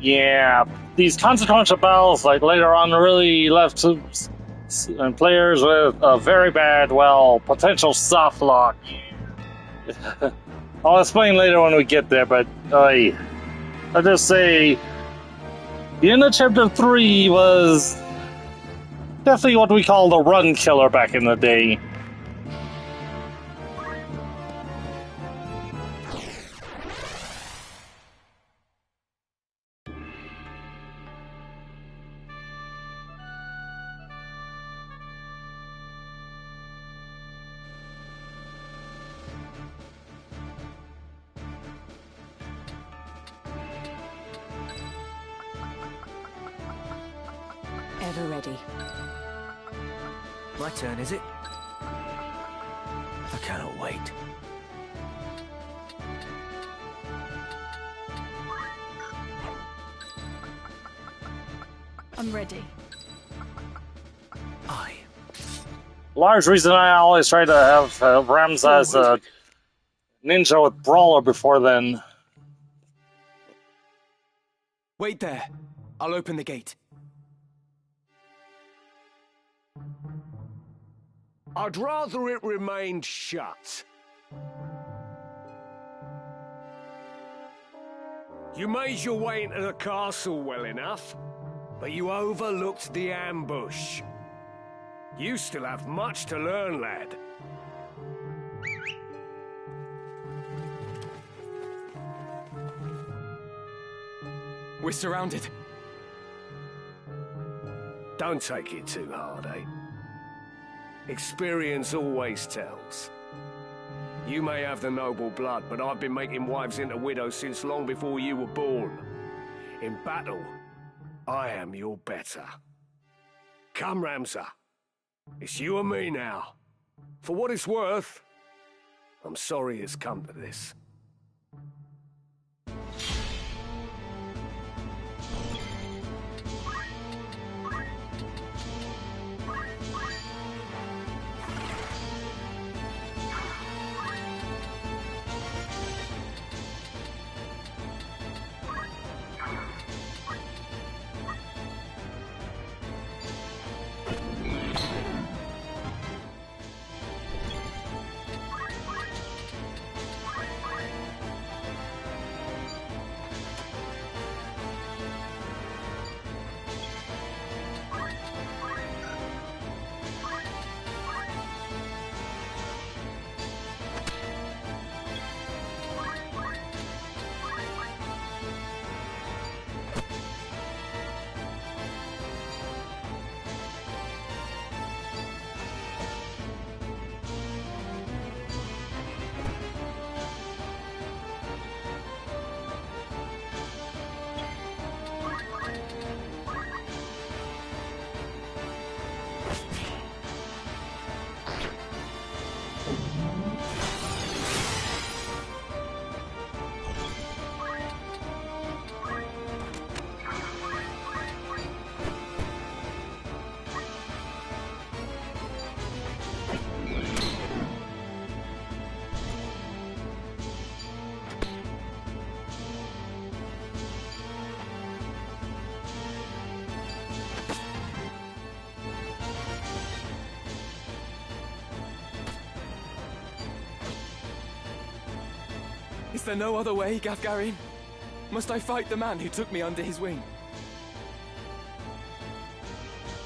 Yeah, these consequential battles, like later on, really left players with a very bad, well, potential soft lock. I'll explain later when we get there, but I'll just say the end of Chapter 3 was definitely what we call the run killer back in the day. Ever ready. My turn, is it? I cannot wait. I'm ready. Large reason I always try to have Rams as a ninja with Brawler before then. Wait there. I'll open the gate. I'd rather it remained shut. You made your way into the castle well enough, but you overlooked the ambush. You still have much to learn, lad. We're surrounded. Don't take it too hard, eh? Experience always tells. You may have the noble blood, but I've been making wives into widows since long before you were born. In battle, I am your better. Come, Ramza. It's you and me now. For what it's worth, I'm sorry it's come to this. Is there no other way, Gafgarin? Must I fight the man who took me under his wing?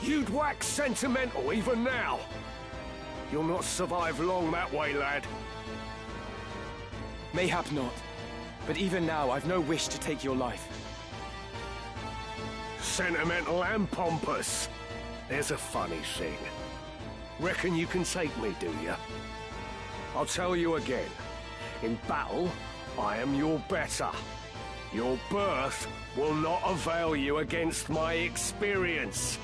You'd wax sentimental even now. You'll not survive long that way, lad. Mayhap not. But even now, I've no wish to take your life. Sentimental and pompous. There's a funny thing. Reckon you can take me, do you? I'll tell you again. In battle, I am your better. Your birth will not avail you against my experience.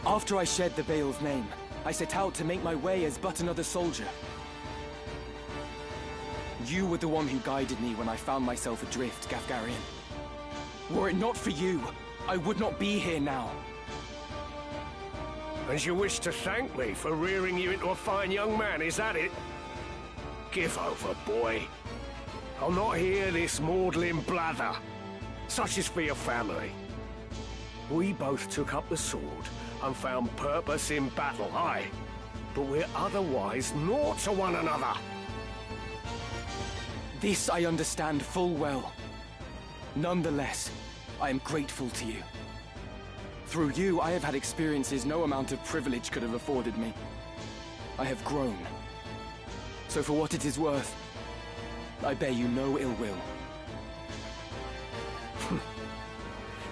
After I shed the Bale's name, I set out to make my way as but another soldier. You were the one who guided me when I found myself adrift, Gafgarian. Were it not for you, I would not be here now. And you wish to thank me for rearing you into a fine young man, is that it? Give over, boy. I'll not hear this maudlin blather. Such is for your family. We both took up the sword and found purpose in battle, aye. But we're otherwise naught to one another. This I understand full well. Nonetheless, I am grateful to you. Through you, I have had experiences no amount of privilege could have afforded me. I have grown. So for what it is worth, I bear you no ill will.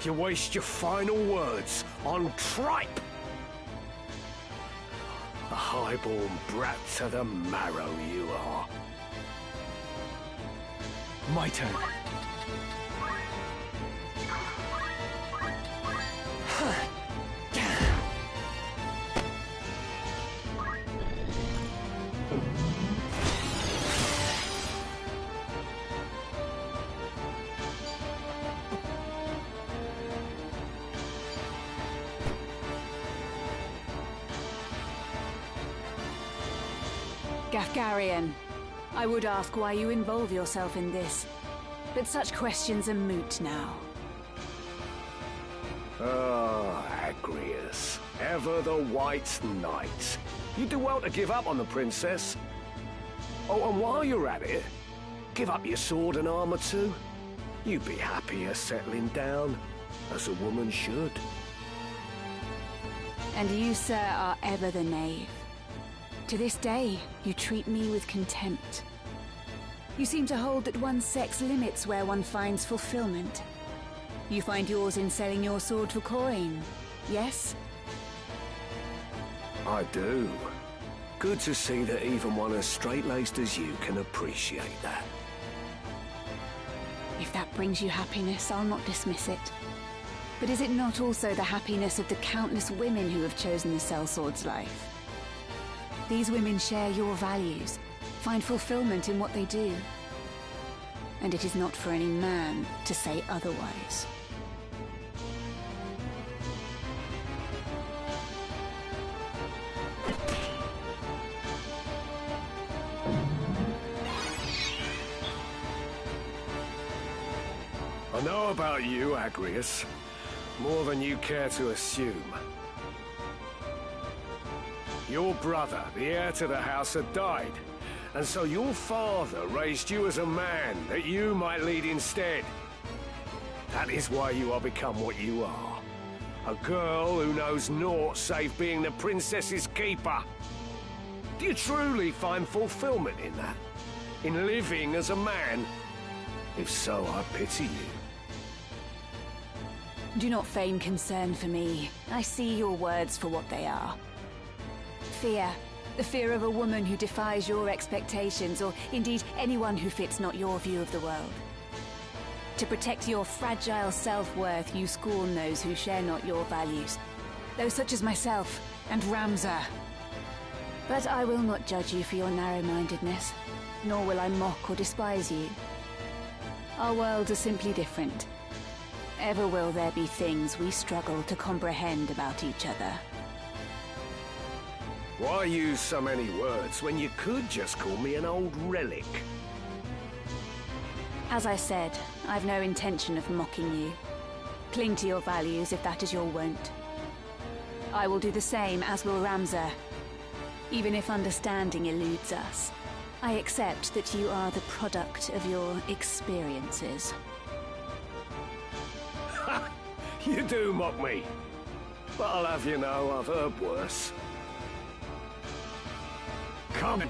You waste your final words on tripe! A highborn brat to the marrow you are. My turn. Gafgarian, I would ask why you involve yourself in this, but such questions are moot now. Ah, Agrius, ever the White Knight. You do well to give up on the princess. Oh, and while you're at it, give up your sword and armor too. You'd be happier settling down, as a woman should. And you, sir, are ever the knave. To this day, you treat me with contempt. You seem to hold that one's sex limits where one finds fulfillment. You find yours in selling your sword for coin, yes? I do. Good to see that even one as straight-laced as you can appreciate that. If that brings you happiness, I'll not dismiss it. But is it not also the happiness of the countless women who have chosen the sellsword's life? These women share your values, find fulfillment in what they do. And it is not for any man to say otherwise. I know about you, Agrius. More than you care to assume. Your brother, the heir to the house, had died, and so your father raised you as a man that you might lead instead. That is why you are become what you are. A girl who knows naught save being the princess's keeper. Do you truly find fulfillment in that? In living as a man? If so, I pity you. Do not feign concern for me. I see your words for what they are. Fear. The fear of a woman who defies your expectations, or indeed anyone who fits not your view of the world. To protect your fragile self-worth, you scorn those who share not your values. Those such as myself and Ramza. But I will not judge you for your narrow-mindedness, nor will I mock or despise you. Our worlds are simply different. Ever will there be things we struggle to comprehend about each other. Why use so many words when you could just call me an old relic? As I said, I've no intention of mocking you. Cling to your values if that is your wont. I will do the same, as will Ramza. Even if understanding eludes us, I accept that you are the product of your experiences. You do mock me. But I'll have you know I've heard worse. coming.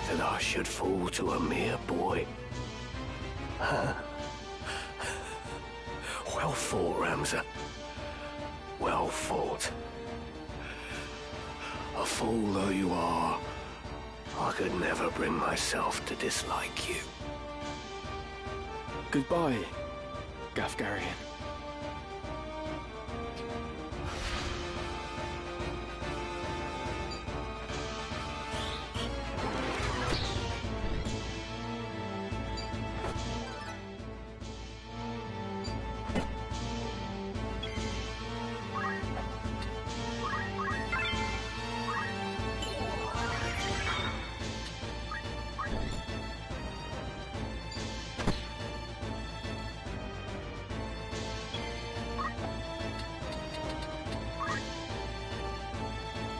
That I should fall to a mere boy. Well fought, Ramza. Well fought. A fool though you are, I could never bring myself to dislike you. Goodbye, Gafgarian.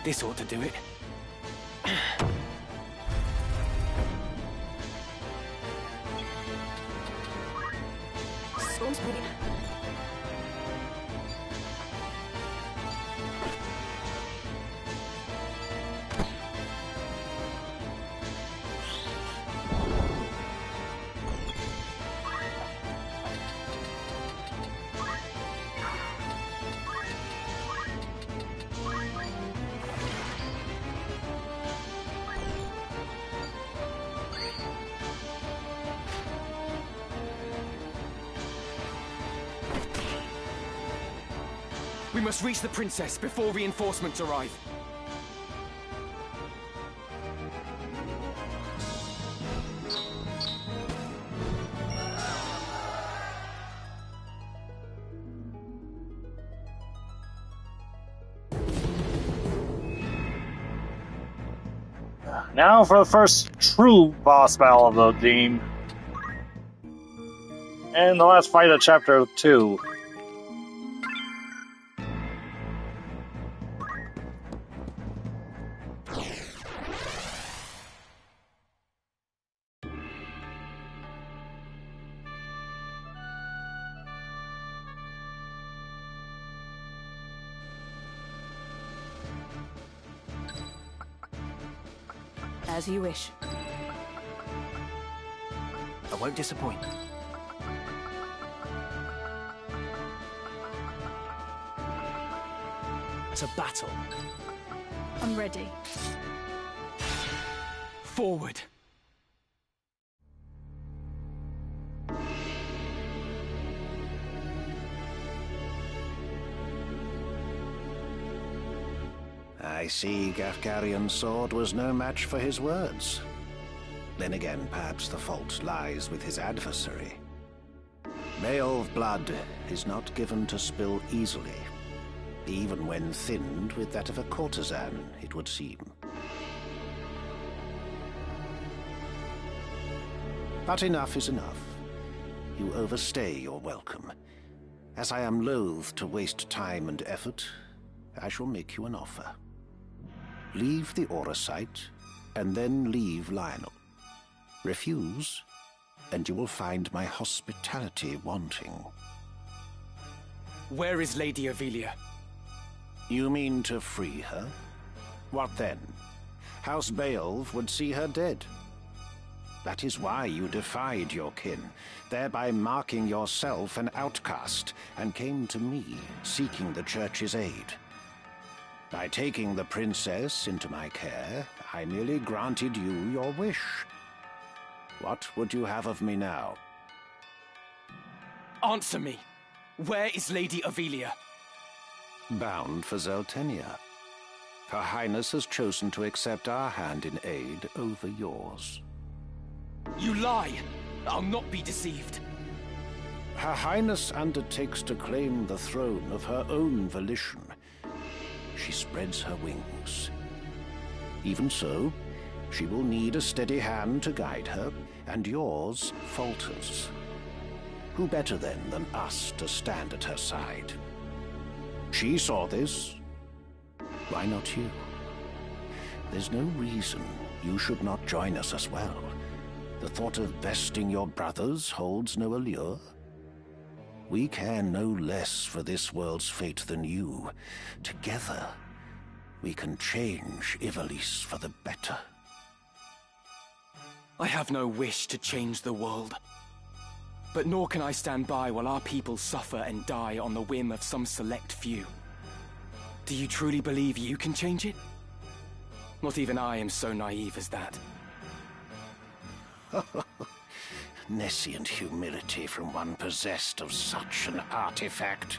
This ought to do it. We must reach the princess before reinforcements arrive. Now for the first true boss battle of the game. And the last fight of Chapter 2. As you wish. I won't disappoint. To battle. I'm ready. Forward. I see Gafgarian's sword was no match for his words. Then again, perhaps the fault lies with his adversary. Beowulf blood is not given to spill easily, even when thinned with that of a courtesan, it would seem. But enough is enough. You overstay your welcome. As I am loath to waste time and effort, I shall make you an offer. Leave the Orosite, and then leave Lionel. Refuse, and you will find my hospitality wanting. Where is Lady Avelia? You mean to free her? What then? House Beowulf would see her dead. That is why you defied your kin, thereby marking yourself an outcast, and came to me, seeking the Church's aid. By taking the princess into my care, I merely granted you your wish. What would you have of me now? Answer me. Where is Lady Avelia? Bound for Zeltenia. Her Highness has chosen to accept our hand in aid over yours. You lie! I'll not be deceived. Her Highness undertakes to claim the throne of her own volition. She spreads her wings. Even so, she will need a steady hand to guide her, and yours falters. Who better then than us to stand at her side? She saw this. Why not you? There's no reason you should not join us as well. The thought of besting your brothers holds no allure. We care no less for this world's fate than you. Together, we can change Ivalice for the better. I have no wish to change the world. But nor can I stand by while our people suffer and die on the whim of some select few. Do you truly believe you can change it? Not even I am so naive as that. Nescient humility from one possessed of such an artifact.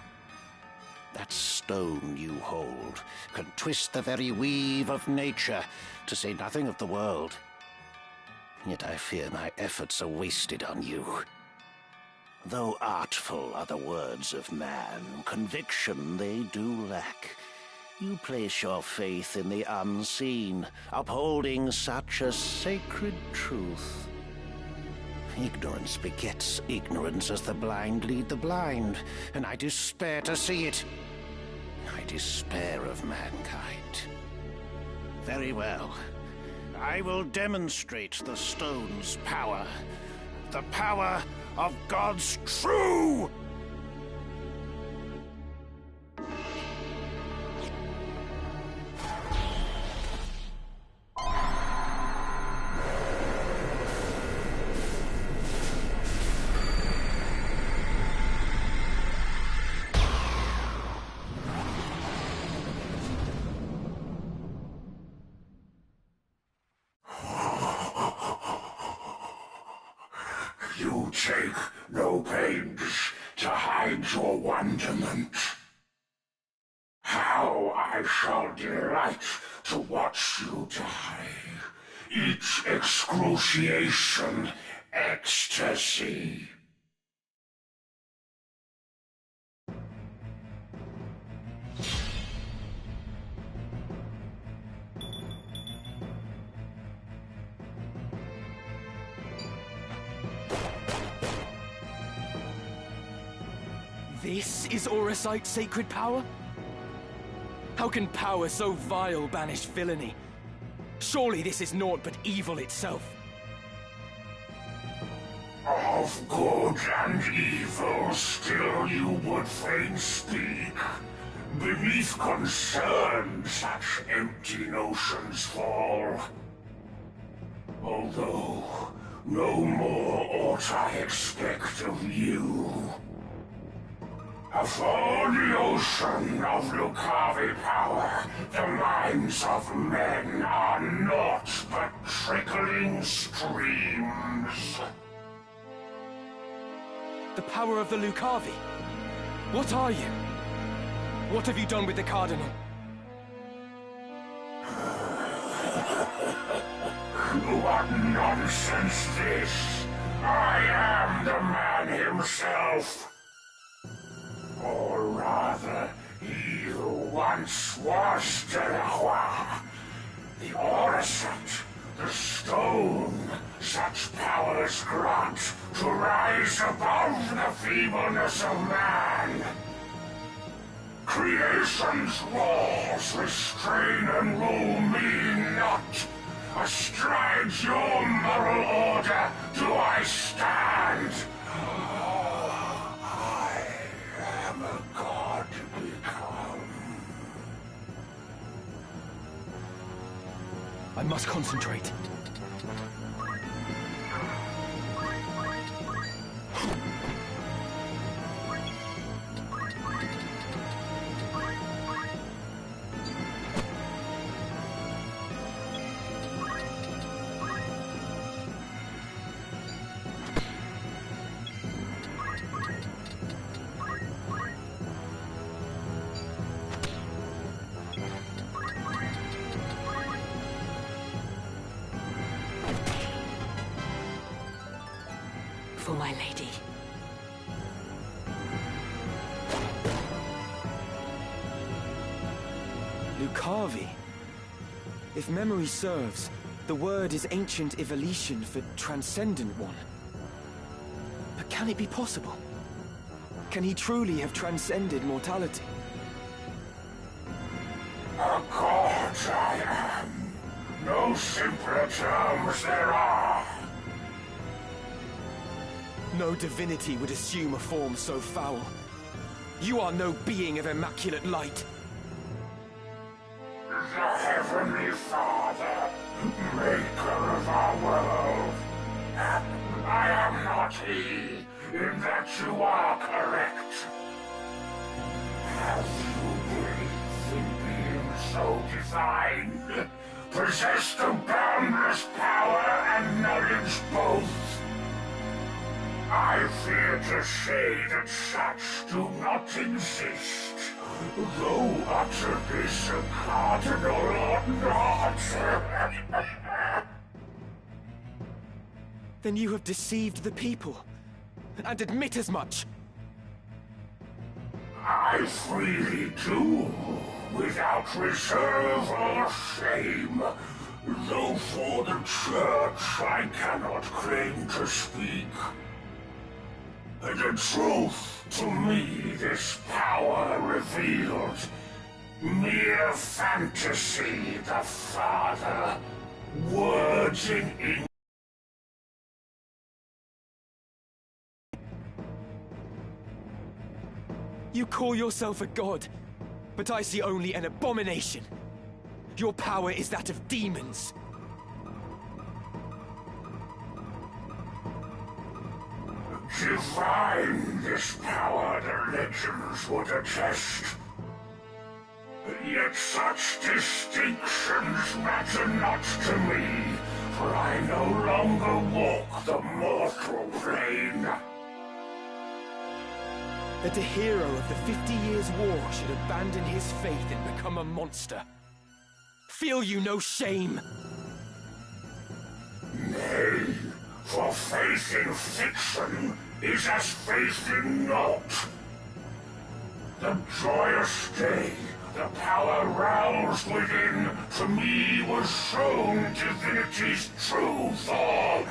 That stone you hold can twist the very weave of nature, to say nothing of the world. Yet I fear my efforts are wasted on you. Though artful are the words of man, conviction they do lack. You place your faith in the unseen, upholding such a sacred truth. Ignorance begets ignorance as the blind lead the blind, and I despair to see it. I despair of mankind. Very well. I will demonstrate the stone's power. The power of God's true! You take no pains to hide your wonderment. How I shall delight to watch you die. Each excruciation, ecstasy. This is Oracite's sacred power? How can power so vile banish villainy? Surely this is naught but evil itself. Of good and evil still you would fain speak. Beneath concern such empty notions fall. Although no more ought I expect of you. Afore the ocean of Lucavi power, the minds of men are naught but trickling streams. The power of the Lucavi? What are you? What have you done with the Cardinal? What nonsense this! I am the man himself! Or rather, he who once was Delacroix. The Oracite, the stone, such powers grant to rise above the feebleness of man. Creation's laws restrain and rule me not. Astride your moral order do I stand. I am a god become. I must concentrate. for my lady. Lucavi? If memory serves, the word is ancient Ivalician for transcendent one. But can it be possible? Can he truly have transcended mortality? A god I am. No simpler terms there are. No divinity would assume a form so foul. You are no being of immaculate light. The Heavenly Father, maker of our world. I am not he, in that you are correct. Have you belief in being so divine? Possessed of boundless power and knowledge both? I fear to say that such do not exist, though utterly so cardinal or not. Then you have deceived the people, and admit as much. I freely do, without reserve or shame, though for the Church I cannot claim to speak. The truth, to me, this power revealed. Mere fantasy, the Father. Words in ink. You call yourself a god, but I see only an abomination. Your power is that of demons. Divine, this power, the legends would attest. Yet such distinctions matter not to me, for I no longer walk the mortal plane. That a hero of the 50 Years' War should abandon his faith and become a monster. Feel you no shame? Nay, for faith in fiction is as faith in naught. The joyous day, the power roused within, to me was shown divinity's true form.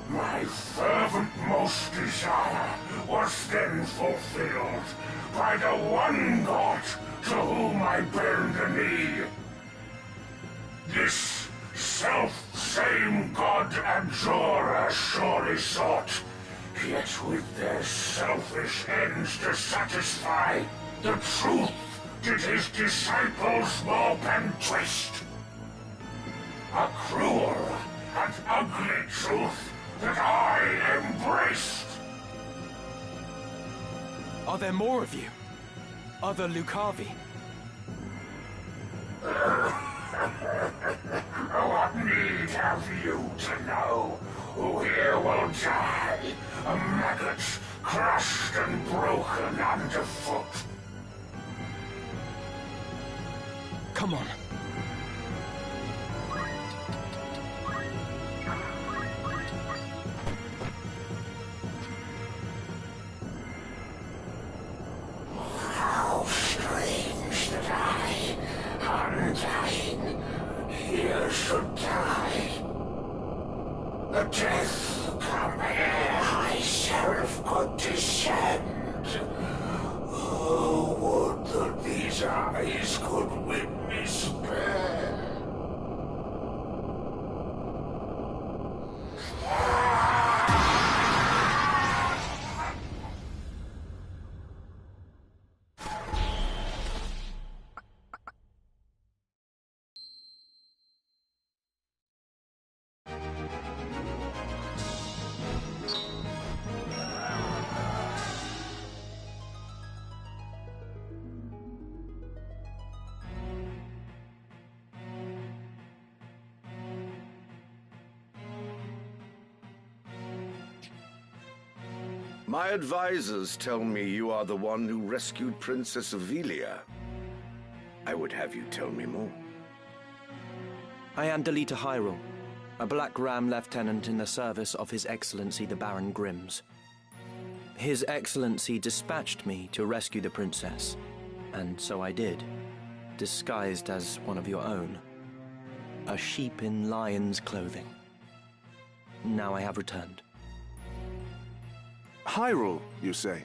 My fervent most desire was then fulfilled by the one God to whom I bend the knee. This self-same God Adjora surely sought, yet with their selfish ends to satisfy, the truth did his disciples warp and twist. A cruel and ugly truth that I embraced. Are there more of you? Other Lucavi? What need have you to know? Who here will die? A maggot crushed and broken underfoot. Come on. How strange that I, undying, here should die. The death come ere I seraph could descend. Oh, would that these eyes could witness spare. My advisors tell me you are the one who rescued Princess Avelia. I would have you tell me more. I am Delita Hyrule, a Black Ram lieutenant in the service of His Excellency the Baron Grimms. His Excellency dispatched me to rescue the princess, and so I did, disguised as one of your own. A sheep in lion's clothing. Now I have returned. Hyrule, you say?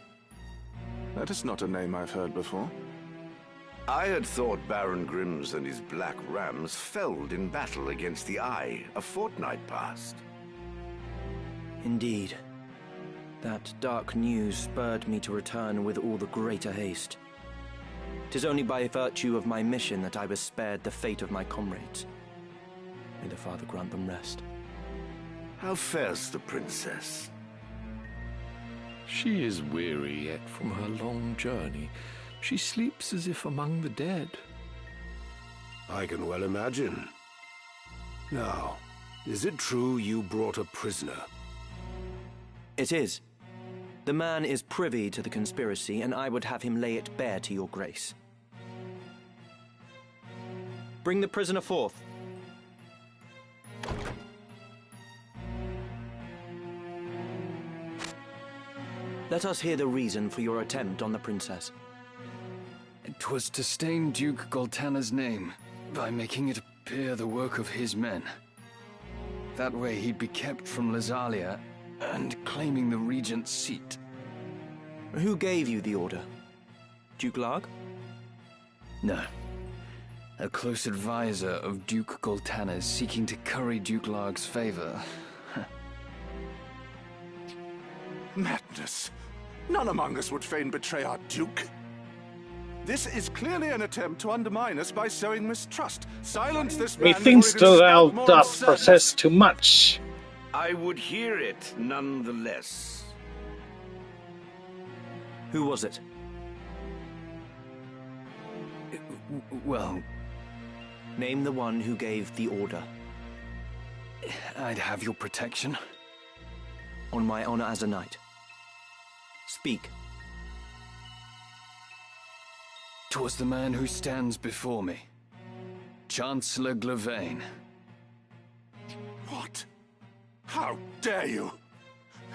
That is not a name I've heard before. I had thought Baron Grimms and his Black Rams felled in battle against the Eye a fortnight past. Indeed. That dark news spurred me to return with all the greater haste. 'Tis only by virtue of my mission that I was spared the fate of my comrades. May the Father grant them rest. How fares the princess? She is weary yet from her long journey. She sleeps as if among the dead. I can well imagine. Now, is it true you brought a prisoner? It is. The man is privy to the conspiracy, and I would have him lay it bare to your grace. Bring the prisoner forth. Let us hear the reason for your attempt on the princess. 'Twas to stain Duke Goltana's name by making it appear the work of his men. That way he'd be kept from Lazalia and claiming the regent's seat. Who gave you the order? Duke Larg? No. A close advisor of Duke Goltana's seeking to curry Duke Larg's favor. Madness. None among us would fain betray our Duke. This is clearly an attempt to undermine us by sowing mistrust. Silence this man. Methinks that thou dost process too much. I would hear it nonetheless. Who was it? Well... Name the one who gave the order. I'd have your protection. On my honor as a knight. Speak. 'Twas the man who stands before me. Chancellor Glavain. What? How dare you?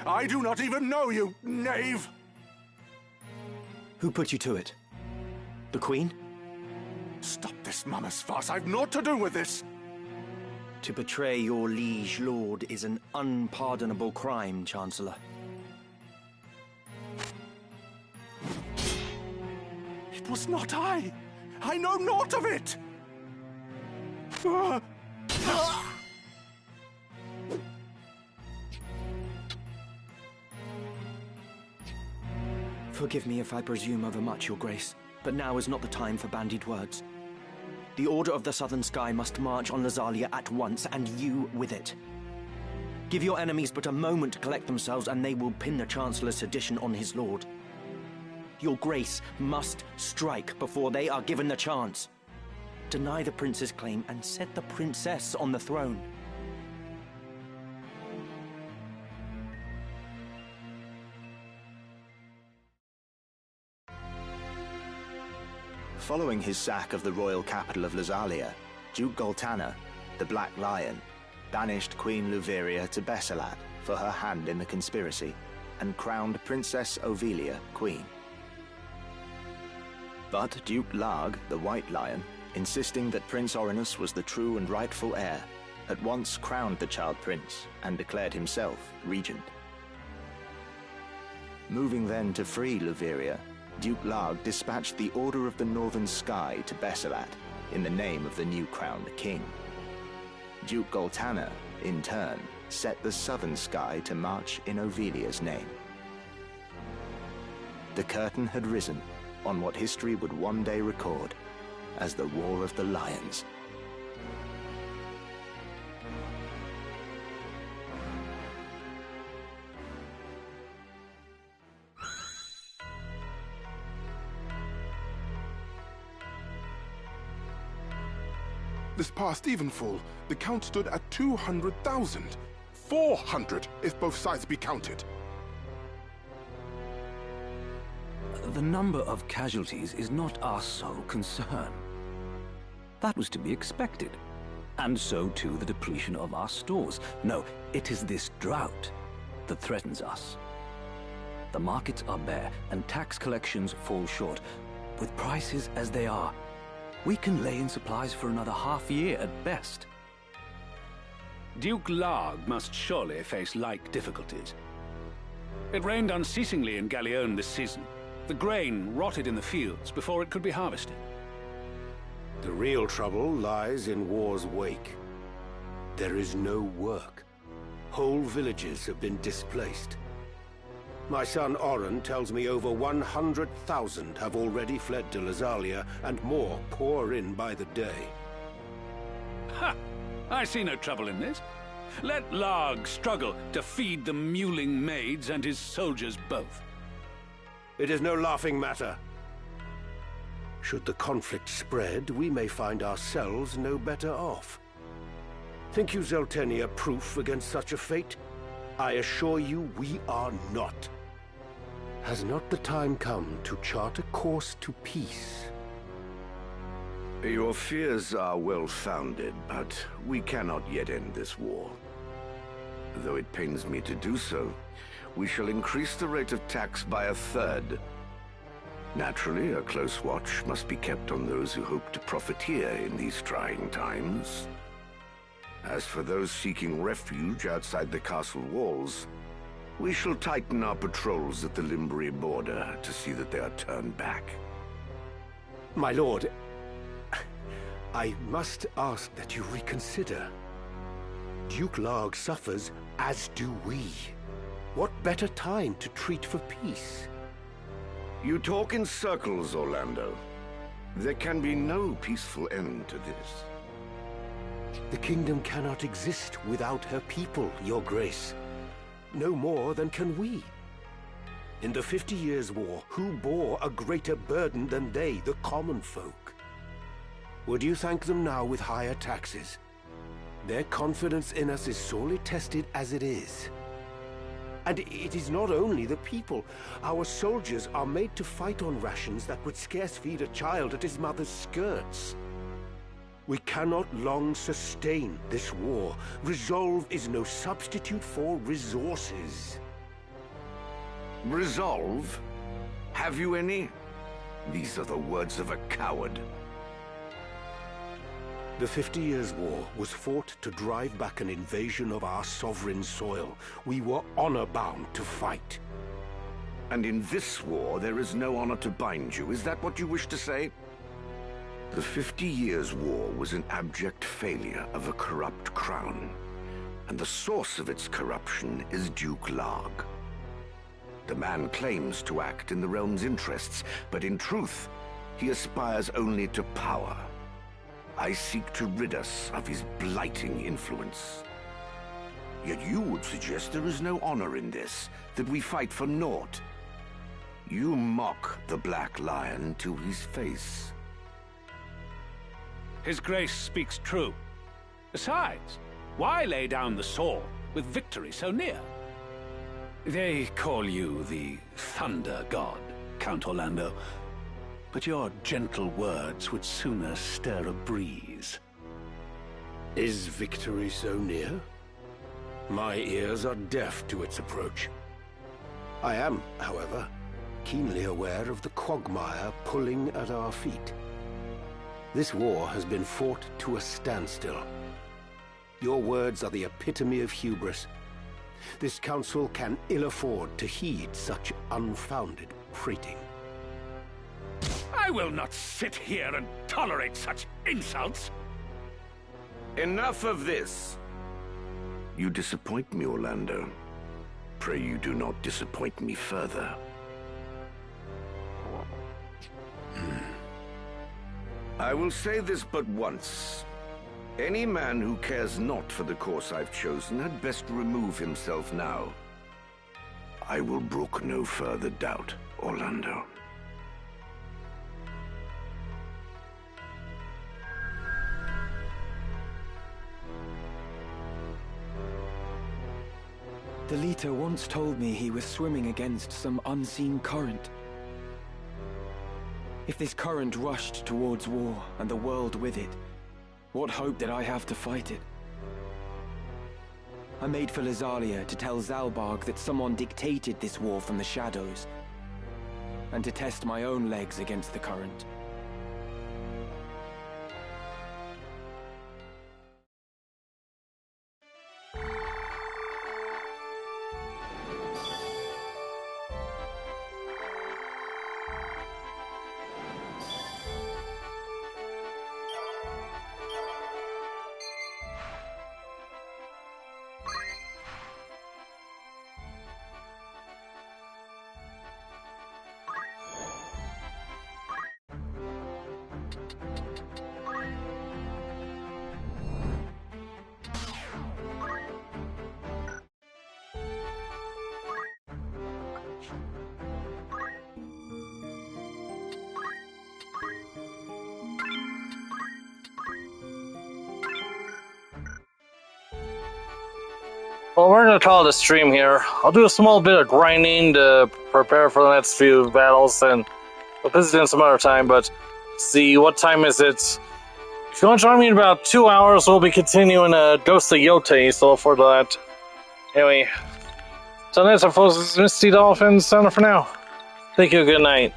I do not even know you, knave! Who put you to it? The Queen? Stop this mama's farce. I've naught to do with this. To betray your liege lord is an unpardonable crime, Chancellor. It was not I. I know naught of it. Forgive me if I presume overmuch, Your Grace, but now is not the time for bandied words. The Order of the Southern Sky must march on Lazalia at once, and you with it. Give your enemies but a moment to collect themselves, and they will pin the Chancellor's sedition on his lord. Your Grace must strike before they are given the chance. Deny the prince's claim and set the princess on the throne. Following his sack of the royal capital of Lazalia, Duke Goltana, the Black Lion, banished Queen Luveria to Besselat for her hand in the conspiracy, and crowned Princess Ovelia queen. But Duke Larg, the White Lion, insisting that Prince Orinus was the true and rightful heir, at once crowned the child prince and declared himself regent. Moving then to free Luveria, Duke Larg dispatched the Order of the Northern Sky to Besselat in the name of the new crowned king. Duke Goltana, in turn, set the Southern Sky to march in Ovelia's name. The curtain had risen on what history would one day record as the War of the Lions. This past evenfall, the count stood at 200,000. 400 if both sides be counted. The number of casualties is not our sole concern. That was to be expected. and so too the depletion of our stores. No, it is this drought that threatens us. The markets are bare, and tax collections fall short. With prices as they are, we can lay in supplies for another half-year at best. Duke Larg must surely face like difficulties. It rained unceasingly in Galleon this season. The grain rotted in the fields before it could be harvested. The real trouble lies in war's wake. There is no work. Whole villages have been displaced. My son Oren tells me over 100,000 have already fled to Lazalia, and more pour in by the day. Ha! I see no trouble in this. Let Larg struggle to feed the mewling maids and his soldiers both. It is no laughing matter. Should the conflict spread, we may find ourselves no better off. Think you Zeltenia proof against such a fate? I assure you we are not. Has not the time come to chart a course to peace? Your fears are well-founded, but we cannot yet end this war. Though it pains me to do so, we shall increase the rate of tax by 1/3. Naturally, a close watch must be kept on those who hope to profiteer in these trying times. As for those seeking refuge outside the castle walls, we shall tighten our patrols at the Limbri border to see that they are turned back. My lord, I must ask that you reconsider. Duke Larg suffers, as do we. What better time to treat for peace? You talk in circles, Orlando. There can be no peaceful end to this. The kingdom cannot exist without her people, Your Grace. No more than can we. In the 50 Years' War, who bore a greater burden than they, the common folk? Would you thank them now with higher taxes? Their confidence in us is sorely tested as it is. And it is not only the people. Our soldiers are made to fight on rations that would scarce feed a child at his mother's skirts. We cannot long sustain this war. Resolve is no substitute for resources. Resolve? Have you any? These are the words of a coward. The 50 Years' War was fought to drive back an invasion of our sovereign soil. We were honor-bound to fight. And in this war, there is no honor to bind you. Is that what you wish to say? The 50 Years' War was an abject failure of a corrupt crown. And the source of its corruption is Duke Larg. The man claims to act in the realm's interests, but in truth, he aspires only to power. I seek to rid us of his blighting influence. Yet you would suggest there is no honor in this, that we fight for naught. You mock the Black Lion to his face. His Grace speaks true. Besides, why lay down the sword with victory so near? They call you the Thunder God, Count Orlando. But your gentle words would sooner stir a breeze. Is victory so near? My ears are deaf to its approach. I am, however, keenly aware of the quagmire pulling at our feet. This war has been fought to a standstill. Your words are the epitome of hubris. This council can ill afford to heed such unfounded prating. I will not sit here and tolerate such insults! Enough of this! You disappoint me, Orlando. Pray you do not disappoint me further. I will say this but once. Any man who cares not for the course I've chosen had best remove himself now. I will brook no further doubt, Orlando. The Leader once told me he was swimming against some unseen current. If this current rushed towards war, and the world with it, What hope did I have to fight it? I made for Lazalia to tell Zalbarg that someone dictated this war from the shadows, and to test my own legs against the current. Well, we're going to call it a stream here. I'll do a small bit of grinding to prepare for the next few battles, and we'll visit in some other time, but see, what time is it? If you want to join me in about 2 hours, we'll be continuing Ghost of Yote, so look forward to that. Anyway, so that's our folks, Mistydolphin, signing for now. Thank you, good night.